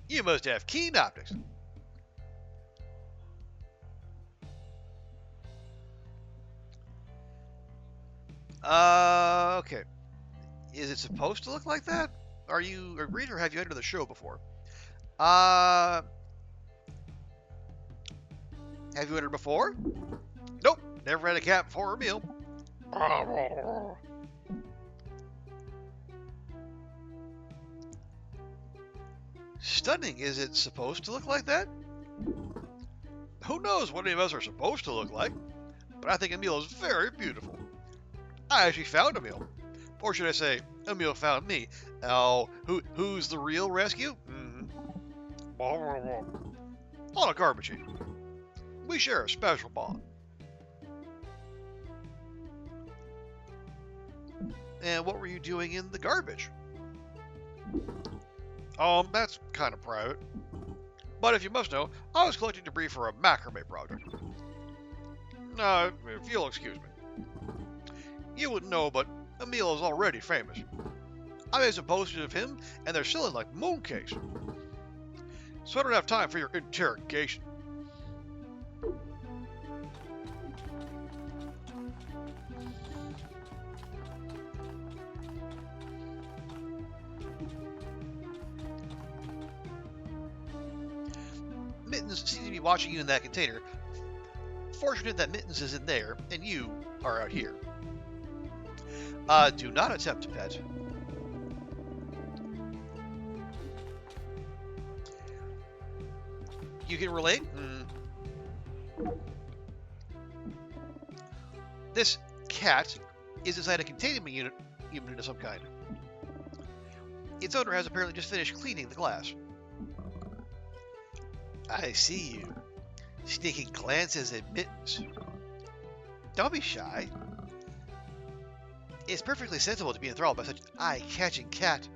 You must have keen optics. Okay. Is it supposed to look like that? Are you a reader or have you entered the show before? Have you entered before? Nope, never had a cat before a meal. Stunning. Is it supposed to look like that? Who knows what any of us are supposed to look like? But I think Emil is very beautiful. I actually found Emil. Or should I say, Emil found me. Oh, who's the real rescue? On a garbage heap. We share a special bond. And what were you doing in the garbage? That's kind of private. But if you must know, I was collecting debris for a macrame project. If you'll excuse me. You wouldn't know, but Emil is already famous. I made some posters of him, and they're selling like mooncakes. So I don't have time for your interrogation. Mittens seems to be watching you in that container. Fortunate that Mittens is in there, and you are out here. Do not attempt to pet. You can relate? This cat is inside a containment unit of some kind. Its owner has apparently just finished cleaning the glass. I see you. Sneaking glances at Mittens. Don't be shy. It's perfectly sensible to be enthralled by such eye-catching cat.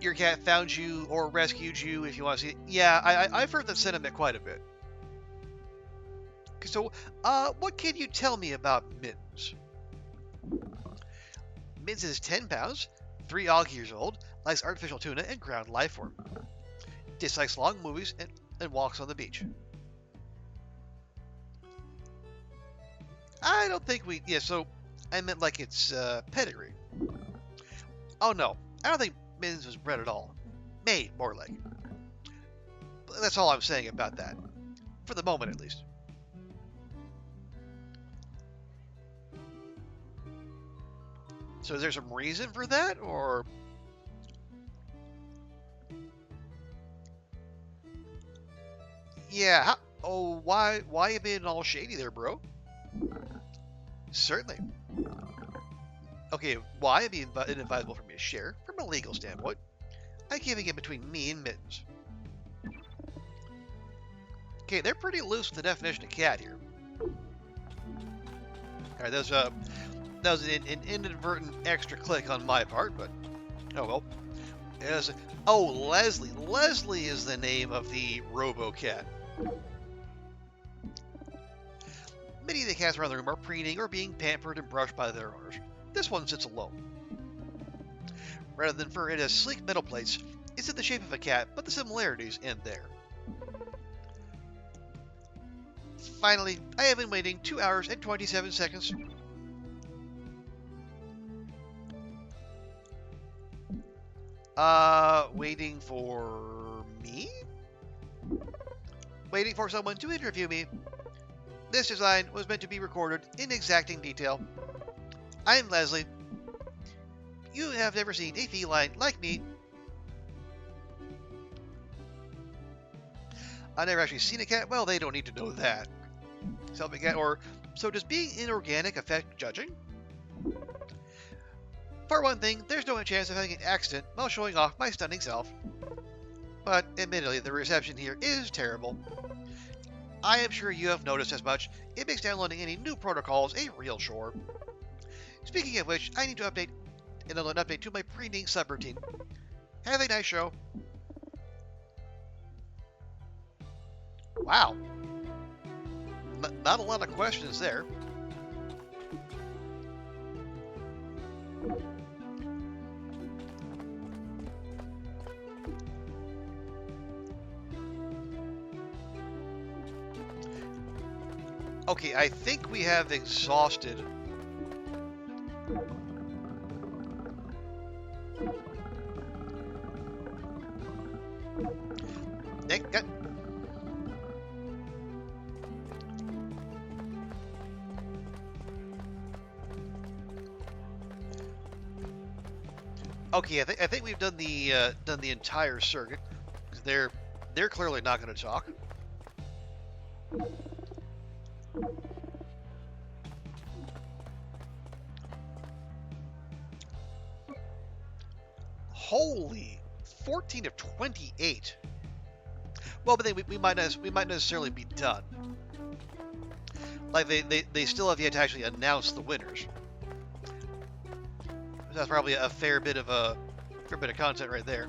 Your cat found you or rescued you, if you want to see it. Yeah, I've heard that sentiment quite a bit. So, what can you tell me about Mittens? Mittens is 10 pounds, 3 odd years old, likes artificial tuna and ground life form. Dislikes long movies and walks on the beach. I don't think we... Yeah, so I meant like its pedigree. Oh no, I don't think Mittens was bred at all. Made, more like. But that's all I'm saying about that. For the moment, at least. So is there some reason for that, or... Yeah, why you being all shady there, bro? Certainly. Okay, why it'd be inadvisable for me to share from a legal standpoint. I'm keeping it between me and Mittens. Okay, they're pretty loose with the definition of cat here. Alright, that was an inadvertent extra click on my part, but oh well. Leslie. Leslie is the name of the robo cat. Many of the cats around the room are preening or being pampered and brushed by their owners. This one sits alone. Rather than fur, it has sleek metal plates. It's in the shape of a cat, but the similarities end there. Finally, I have been waiting 2 hours and 27 seconds. Waiting for me? Waiting for someone to interview me. This design was meant to be recorded in exacting detail. I'm Leslie. You have never seen a feline like me. I've never actually seen a cat. Well, they don't need to know that. Selfie cat, or so does being inorganic affect judging? For one thing, there's no chance of having an accident while showing off my stunning self. But admittedly, the reception here is terrible. I am sure you have noticed as much. It makes downloading any new protocols a real chore. Speaking of which, I need to update an update to my preening subroutine. Have a nice show. Wow. Not a lot of questions there. Okay, I think we have exhausted. Nick, got. Okay, I think we've done the entire circuit. They're clearly not going to talk. Holy, 14 of 28. Well, but then we might not necessarily be done. Like they still have yet to actually announce the winners. That's probably a fair bit of content right there.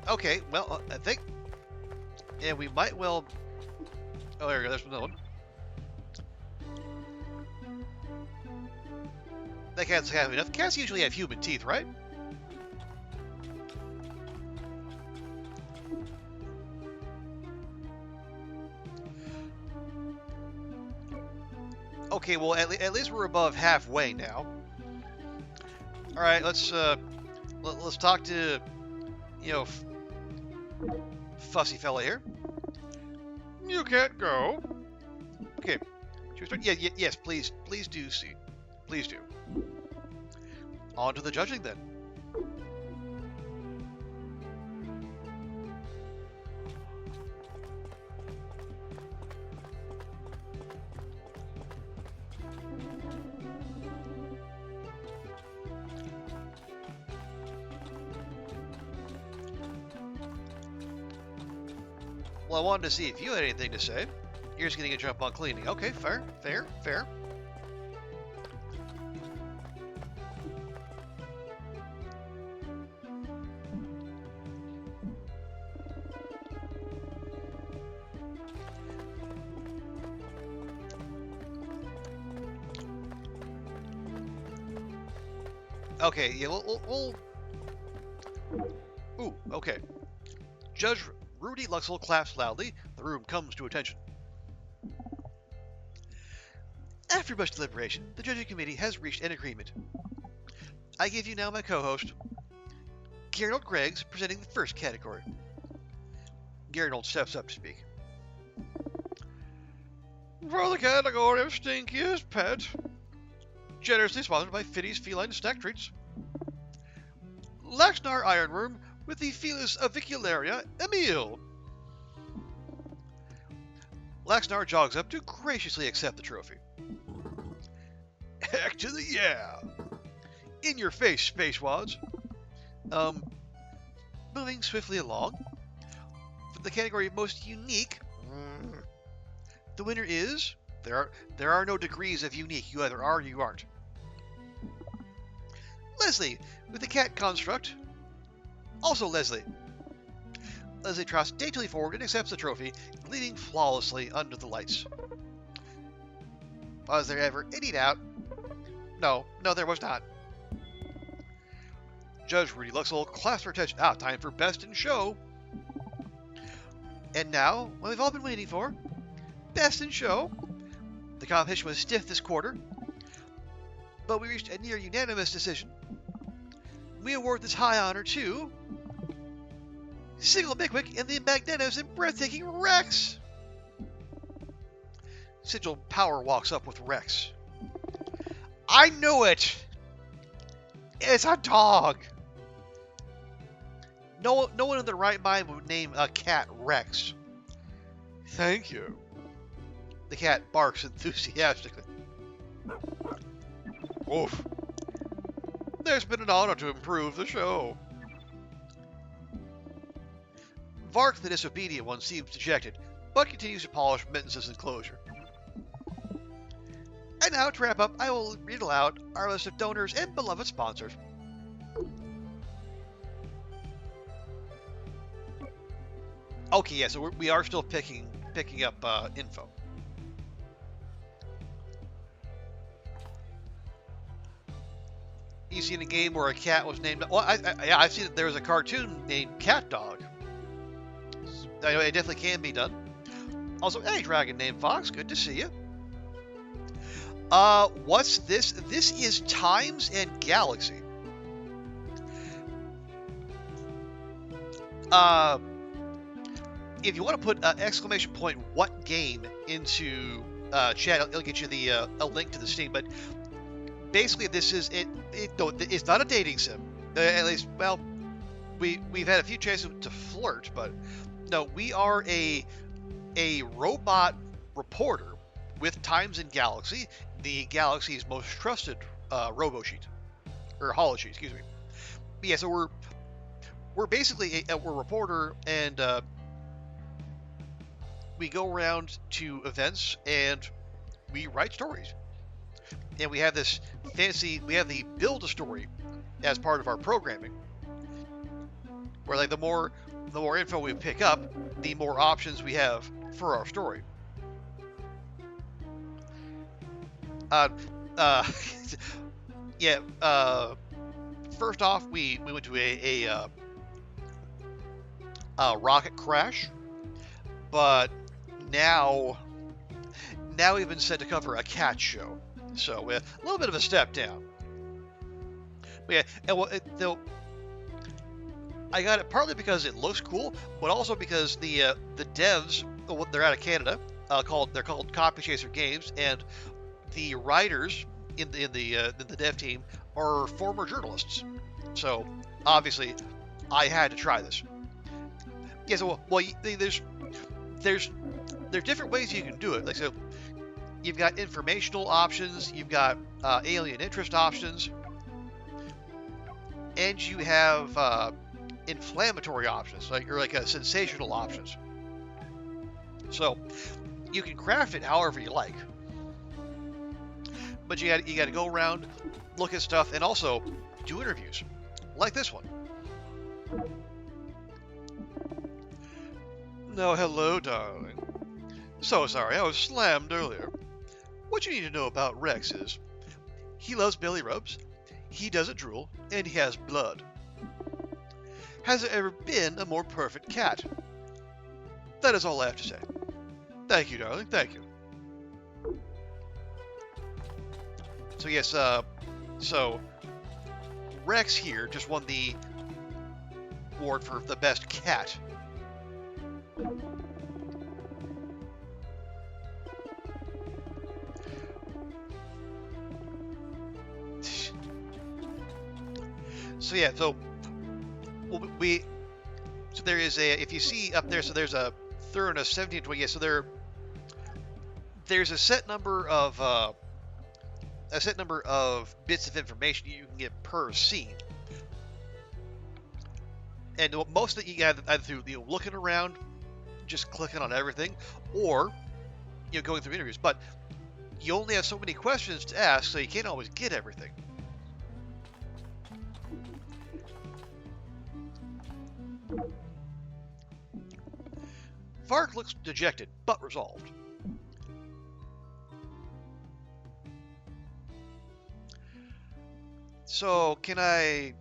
Okay, well, I think, and we might well. Oh, there we go. There's another one. That cat's having enough. Cats usually have human teeth, right? Okay, well, at least we're above halfway now. All right, let's talk to, fussy fella here. You can't go. Okay. Yes, please do see. Please do. On to the judging then. Well, I wanted to see if you had anything to say. You're just getting a jump on cleaning. Okay, fair. Okay, yeah, we'll... Ooh, okay. Judge Rudy Luxel claps loudly. The room comes to attention. After much deliberation, the judging committee has reached an agreement. I give you now my co-host, Gerald Greggs presenting the first category. Gerald steps up to speak. For the category of stinkiest pet, generously sponsored by Fiddy's Feline Snack Treats, Laxnar Ironworm with the Felis avicularia Emile. Laxnar jogs up to graciously accept the trophy. Heck to the yeah! In your face, Space Wads. Moving swiftly along, for the category of most unique, the winner is... There are no degrees of unique. You either are or you aren't. Leslie, with the cat construct. Also Leslie. Leslie trots daintily forward and accepts the trophy, gleaming flawlessly under the lights. Was there ever any doubt? No, there was not. Judge Rudy Luxel claps her attention. Time for Best in Show. And now, what we've all been waiting for, Best in Show. The competition was stiff this quarter, but we reached a near unanimous decision. We award this high honor to Single Mickwick and the magnificent, breathtaking Rex. Sigil power walks up with Rex. I knew it! It's a dog! No one in their right mind would name a cat Rex. Thank you. The cat barks enthusiastically. Oof. There's been an honor to improve the show. Vark, the disobedient one, seems dejected, but continues to polish Mittens' enclosure. And now, to wrap up, I will read aloud our list of donors and beloved sponsors. Okay, yeah, so we are still picking up info. You seen a game where a cat was named... Well, I've seen that there was a cartoon named Cat Dog. I know it definitely can be done. Also, hey, dragon named Fox, good to see you. What's this? This is Times and Galaxy. If you want to put exclamation point what game into chat, it'll get you the a link to the Steam. But basically, this is it. It's not a dating sim. At least, well, we've had a few chances to flirt, but no, we are a robot reporter with Times and Galaxy, the Galaxy's most trusted robo sheet or holo sheet, excuse me. But yeah, so we're basically we're a reporter, and we go around to events and we write stories. And we have this we have the build a story as part of our programming, where like the more info we pick up, the more options we have for our story. First off, we went to a rocket crash, but now we've been set to cover a cat show, so a little bit of a step down. But yeah, and well, I got it partly because it looks cool, but also because the devs, they're out of Canada, they're called Copy Chaser Games, and the writers in the dev team are former journalists. So obviously, I had to try this. Yeah. So well, there's different ways you can do it. Like so, you've got informational options, you've got alien interest options, and you have inflammatory options, like sensational options. So you can craft it however you like, but you got to go around, look at stuff, and also do interviews, like this one. No, hello, darling. So sorry, I was slammed earlier. What you need to know about Rex is, he loves belly rubs, he doesn't drool, and he has blood. Has there ever been a more perfect cat? That is all I have to say. Thank you, darling, thank you. So yes, so Rex here just won the award for the best cat. So yeah, so so there is a, if you see up there, so there's a 3rd and a 17, 20. Yeah, so there's a set number of bits of information you can get per scene, and most of it you get either through looking around, just clicking on everything, or going through interviews. But you only have so many questions to ask, so you can't always get everything. Vark looks dejected, but resolved. So, are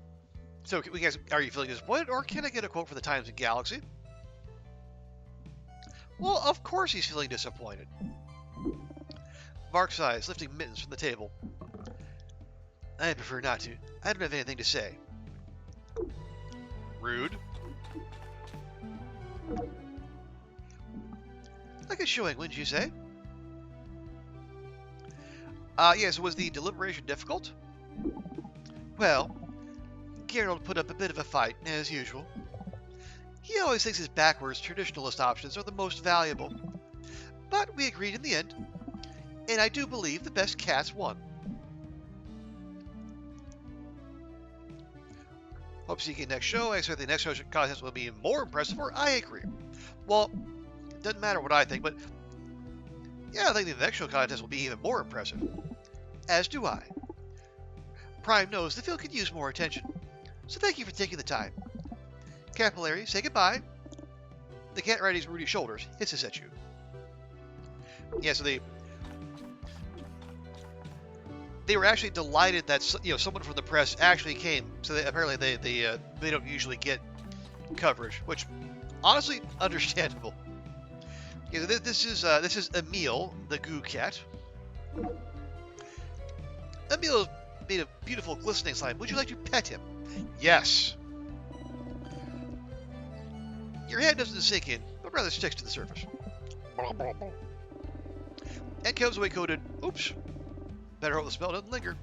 you feeling disappointed, or can I get a quote for the Times and Galaxy? Well, of course he's feeling disappointed. Vark sighs, lifting mittens from the table. I prefer not to. I don't have anything to say. Rude. Like a showing, wouldn't you say? Yes, was the deliberation difficult? Well, Gerald put up a bit of a fight, as usual. He always thinks his backwards traditionalist options are the most valuable. But we agreed in the end, and I do believe the best cats won. Hope to see you again next show. I expect the next show's contest will be more impressive, or I agree. Well, it doesn't matter what I think, but yeah, I think the next show contest will be even more impressive. As do I. Prime knows the field could use more attention, so thank you for taking the time. Capillary, say goodbye. The cat riding Rudy's shoulders hisses at you. Yeah, so they were actually delighted that someone from the press actually came. So apparently they don't usually get coverage, which honestly understandable. Yeah, this is Emile, the goo cat. Emile is made of beautiful glistening slime. Would you like to pet him? Yes. Your hand doesn't sink in, but rather sticks to the surface. And comes away coated. Oops. Better hope the smell doesn't linger.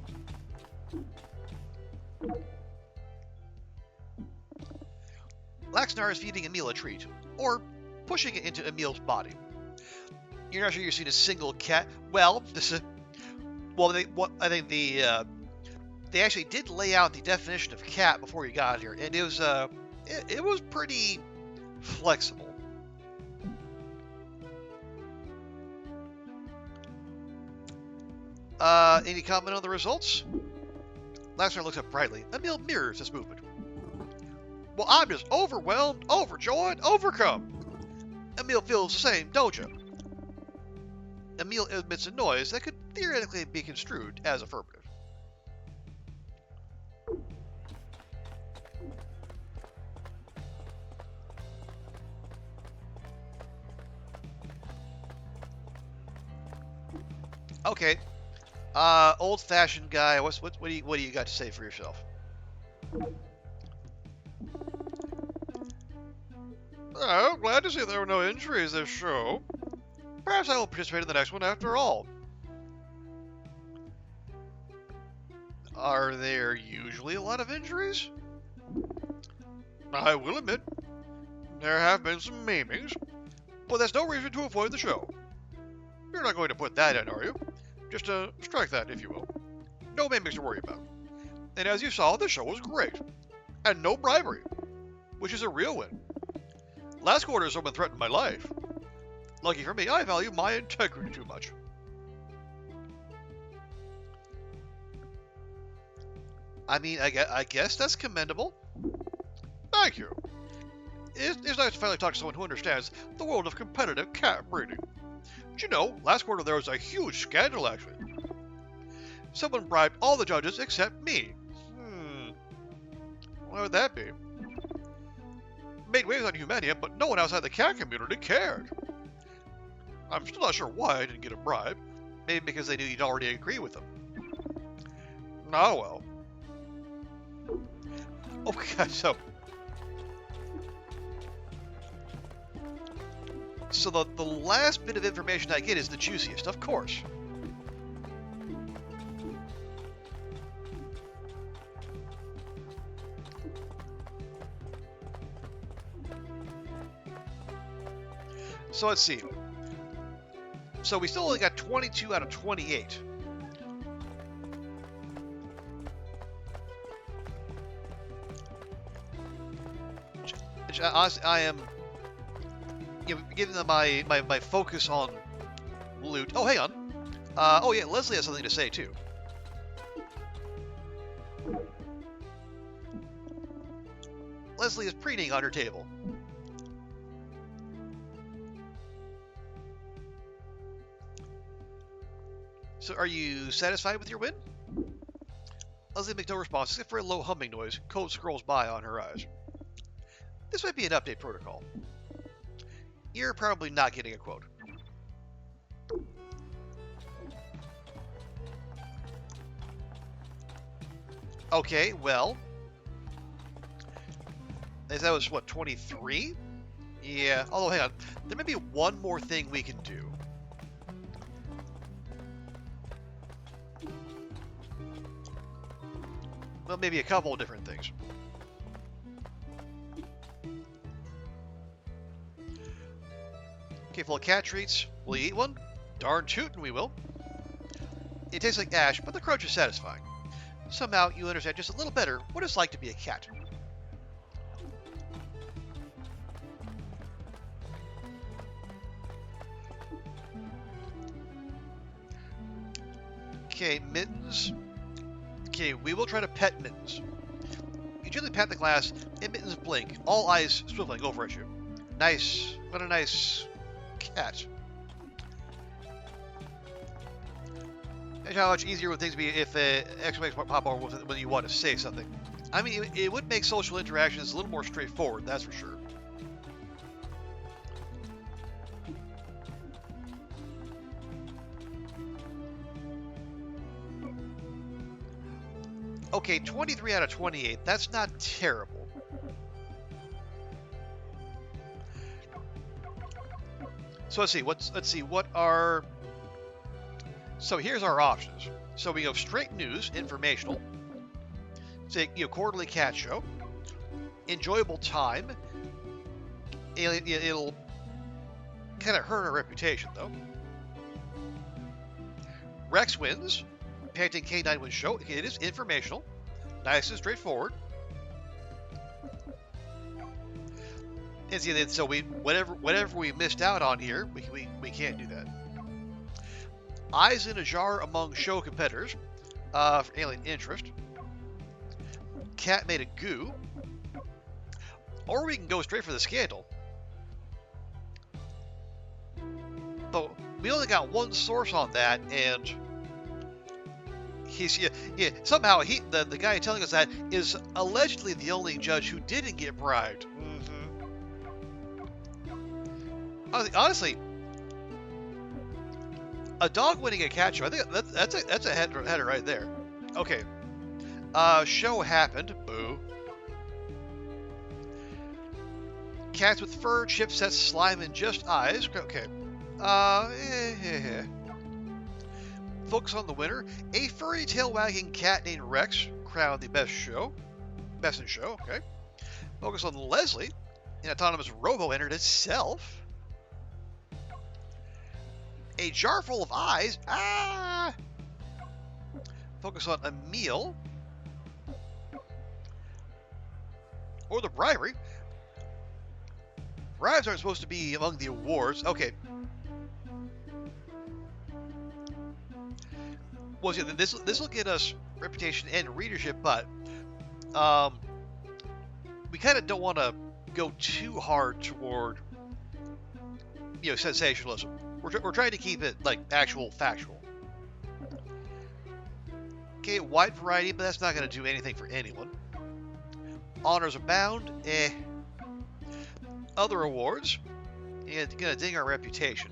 Laxnar is feeding Emile a treat, or pushing it into Emile's body. You're not sure you've seen a single cat. Well, I think they actually did lay out the definition of cat before you got here, and it was pretty flexible. Any comment on the results? Laxnar looks up brightly. Emile mirrors this movement. Well, I'm just overwhelmed, overjoyed, overcome. Emile feels the same, don't you? Emile emits a noise that could theoretically be construed as affirmative. Okay. Old-fashioned guy. What do you got to say for yourself? Oh, glad to see there were no injuries this show. Perhaps I will participate in the next one after all. Are there usually a lot of injuries? I will admit, there have been some maimings, but that's no reason to avoid the show. You're not going to put that in, are you? Just strike that, if you will. No maimings to worry about. And as you saw, the show was great. And no bribery, which is a real win. Last quarter, someone threatened my life. Lucky for me, I value my integrity too much. I mean, I guess that's commendable. Thank you. It's nice to finally talk to someone who understands the world of competitive cat breeding. But you know, last quarter there was a huge scandal, actually. Someone bribed all the judges except me. What would that be? Made waves on Humania, but no one outside the cat community cared. I'm still not sure why I didn't get a bribe. Maybe because they knew you'd already agree with them. Oh well. Okay, so So the last bit of information I get is the juiciest, of course. So let's see. So we still only got 22 out of 28. Honestly, I am giving them my focus on loot. Oh, hang on. Oh yeah, Leslie has something to say too. Leslie is preening on her table. So are you satisfied with your win? Leslie makes no response except for a low humming noise. Code scrolls by on her eyes. This might be an update protocol. You're probably not getting a quote. Okay, well. That was, what, 23? Yeah, although, hang on. There may be one more thing we can do. Well, maybe a couple of different things. Okay, full of cat treats. Will you eat one? Darn tootin' we will. It tastes like ash, but the crunch is satisfying. Somehow you understand just a little better what it's like to be a cat. Okay, Mittens. Okay, we will try to pet Mittens. You gently pat the glass, and Mittens blink, all eyes swiveling over at you. Nice. What a nice cat. Imagine how much easier would things be if exclamation mark pop over when you want to say something. I mean, it would make social interactions a little more straightforward, that's for sure. Okay, 23 out of 28. That's not terrible. So let's see. What are? So here's our options. So we go straight news, informational. Say quarterly cat show. Enjoyable time. It'll kind of hurt our reputation though. Rex wins. Panting K9 wins show. It is informational. Nice and straightforward. And see, so whatever we missed out on here, we can't do that. Eyes in a jar among show competitors for alien interest. Cat made a goo. Or we can go straight for the scandal. But we only got one source on that, and he's somehow the guy telling us that is allegedly the only judge who didn't get bribed. Honestly, a dog winning a cat show, I think that's a header right there. Okay. Show happened. Boo. Cats with fur, chipsets, slime, and just eyes. Okay. Focus on the winner. A furry tail wagging cat named Rex crowned the best in show. Okay. Focus on Leslie. An autonomous robo entered itself. A jar full of eyes. Focus on Emil. Or the bribery. Bribes aren't supposed to be among the awards. Okay. Well, see, this will get us reputation and readership, but we kind of don't want to go too hard toward sensationalism. We're trying to keep it like actual factual. Okay, wide variety, but that's not going to do anything for anyone. Honors abound. Other awards. It's going to ding our reputation.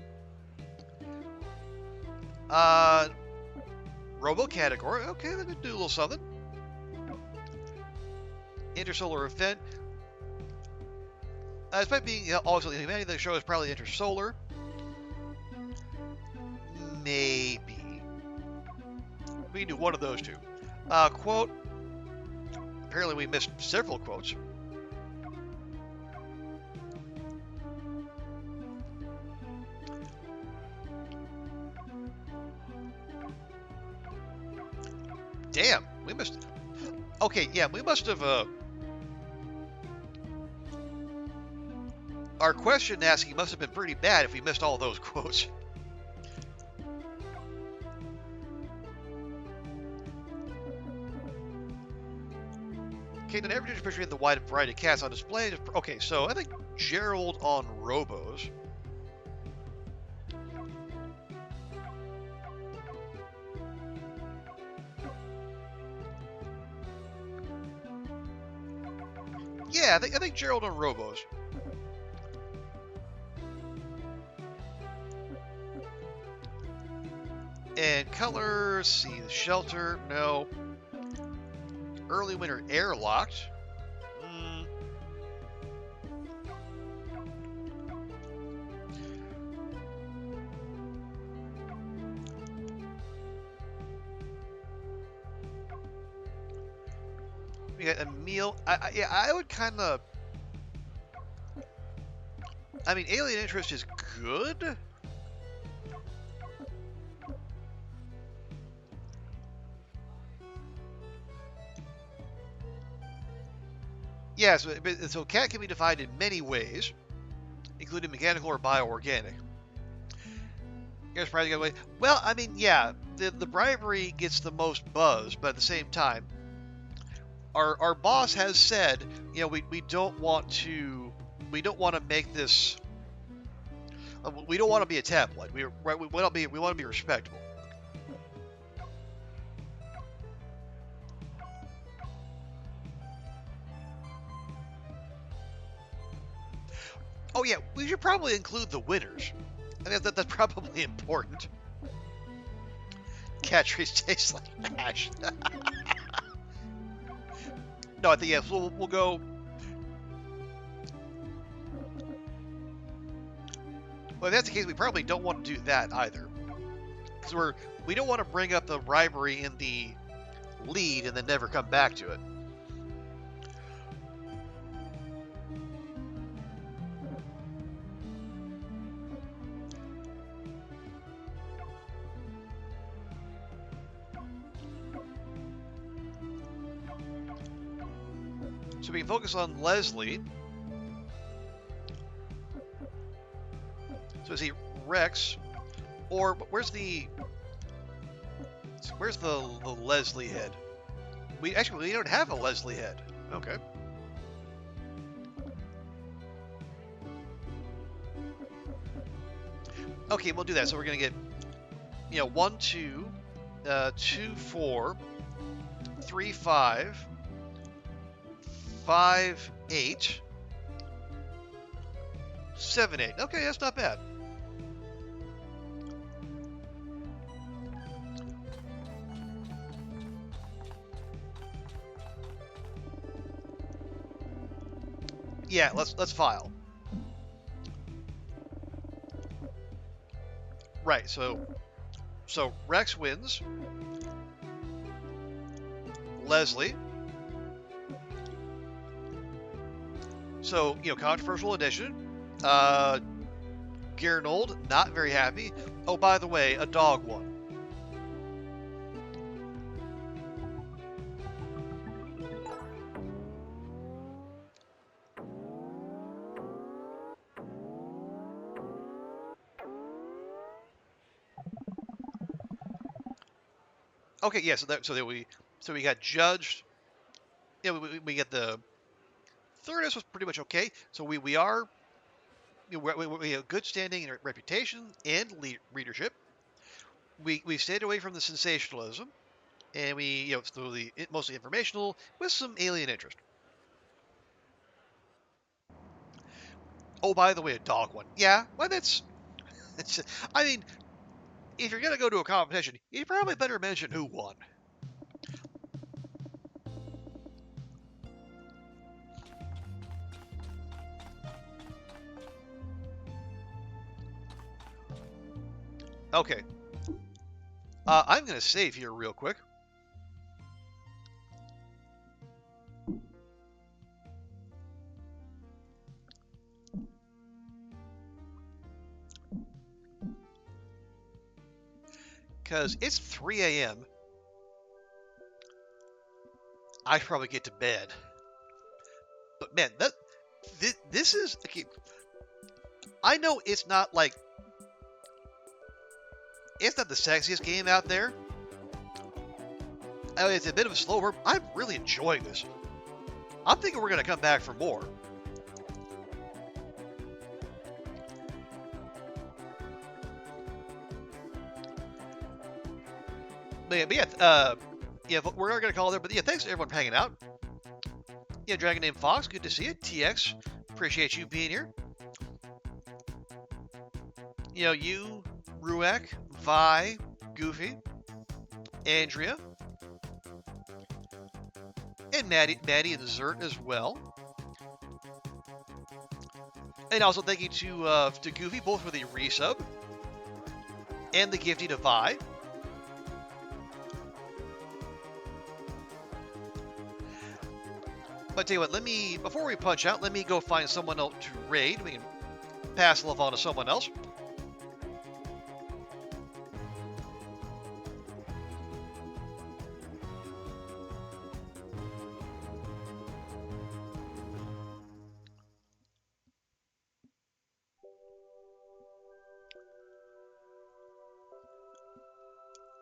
Robo category. Okay, let me do a little something. Intersolar event. despite being also the humanity of the show is probably intersolar. Maybe. We can do one of those two. Quote. Apparently we missed several quotes. Damn, we missed. Okay, yeah, we must have. Our question asking must have been pretty bad if we missed all those quotes. Okay, the average picture of the wide variety of cats on display. Okay, so I think Gerald on Robos. Yeah, I think Gerald on Robos. And colors, see the shelter, no. Early winter airlocked. We got a meal. Yeah, I would kind of. I mean, alien interest is good. Yeah, so cat can be defined in many ways, including mechanical or bioorganic. Here's probably a good way. Well, I mean, yeah, the bribery gets the most buzz, but at the same time, our boss has said, you know, we don't want to make this. We don't want to be a tabloid. We want to be respectable. Oh yeah, we should probably include the winners. I think that's probably important. Cat trees taste like ash. No, I think yes. We'll go. Well, if that's the case, we probably don't want to do that either, because we don't want to bring up the bribery in the lead and then never come back to it. So we can focus on Leslie. So is he Rex, or where's the Leslie head? We don't have a Leslie head. Okay. Okay, we'll do that. So we're gonna get, 1, 2, 2, 4, 3, 5, 5, 8, 7, 8. Okay, that's not bad. Yeah, let's file. Right, so Rex wins. Leslie. So, controversial addition. Garnold, not very happy. Oh, by the way, a dog won. Okay, yeah, so we got judged. Yeah, we get the thirdness was pretty much okay. So we are we have good standing and reputation and readership. We stayed away from the sensationalism, and we so the mostly informational with some alien interest. Oh, by the way, a dog one. Yeah, well that's it's. I mean, if you're gonna go to a competition, you probably better mention who won. Okay. I'm going to save here real quick. Because it's 3 a.m. I should probably get to bed. But man, this is... Okay, I know it's not like... It's not the sexiest game out there. I mean, it's a bit of a slow burn. I'm really enjoying this. I'm thinking we're going to come back for more. But yeah, we're going to call it there. But yeah, thanks to everyone for hanging out. Yeah, Dragon named Fox, good to see you. TX, appreciate you being here. You know, you, Ruak, Vi, Goofy, Andrea, and Maddie and Zert as well. And also thank you to Goofy, both for the resub and the gifting to Vi. But tell you what, before we punch out, let me go find someone else to raid. We can pass the love on to someone else.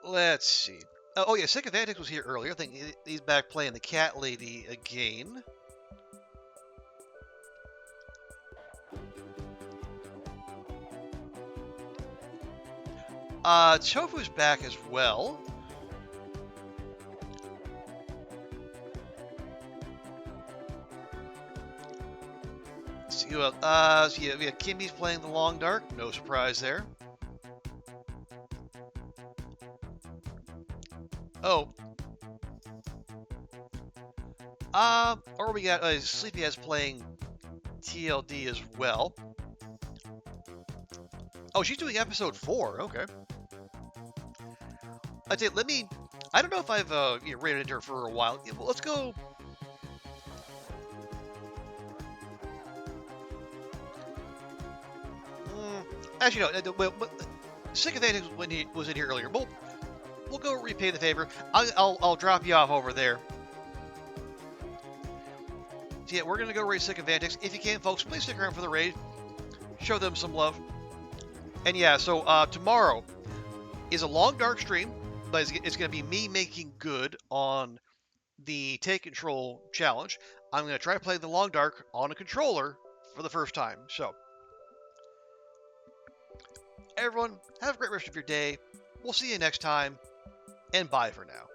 Let's see. Oh yeah, Sick of Antics was here earlier. I think he's back playing the cat lady again. Tofu's back as well. Let's see who else. So yeah, Kimmy's playing the Long Dark. No surprise there. Oh. Or we got Sleepyhead's playing TLD as well. Oh, she's doing episode 4. Okay. I'd say I don't know if I've rated into her for a while. Yeah, well, let's go. Actually, no. Sick of Antics when he was in here earlier. We'll go repay the favor. I'll drop you off over there. So yeah, we're gonna go raid Sick of Antics. If you can, folks, please stick around for the raid. Show them some love. And yeah, so tomorrow is a Long Dark stream, but it's gonna be me making good on the Take Control challenge. I'm gonna try to play the Long Dark on a controller for the first time. So everyone, have a great rest of your day. We'll see you next time, and bye for now.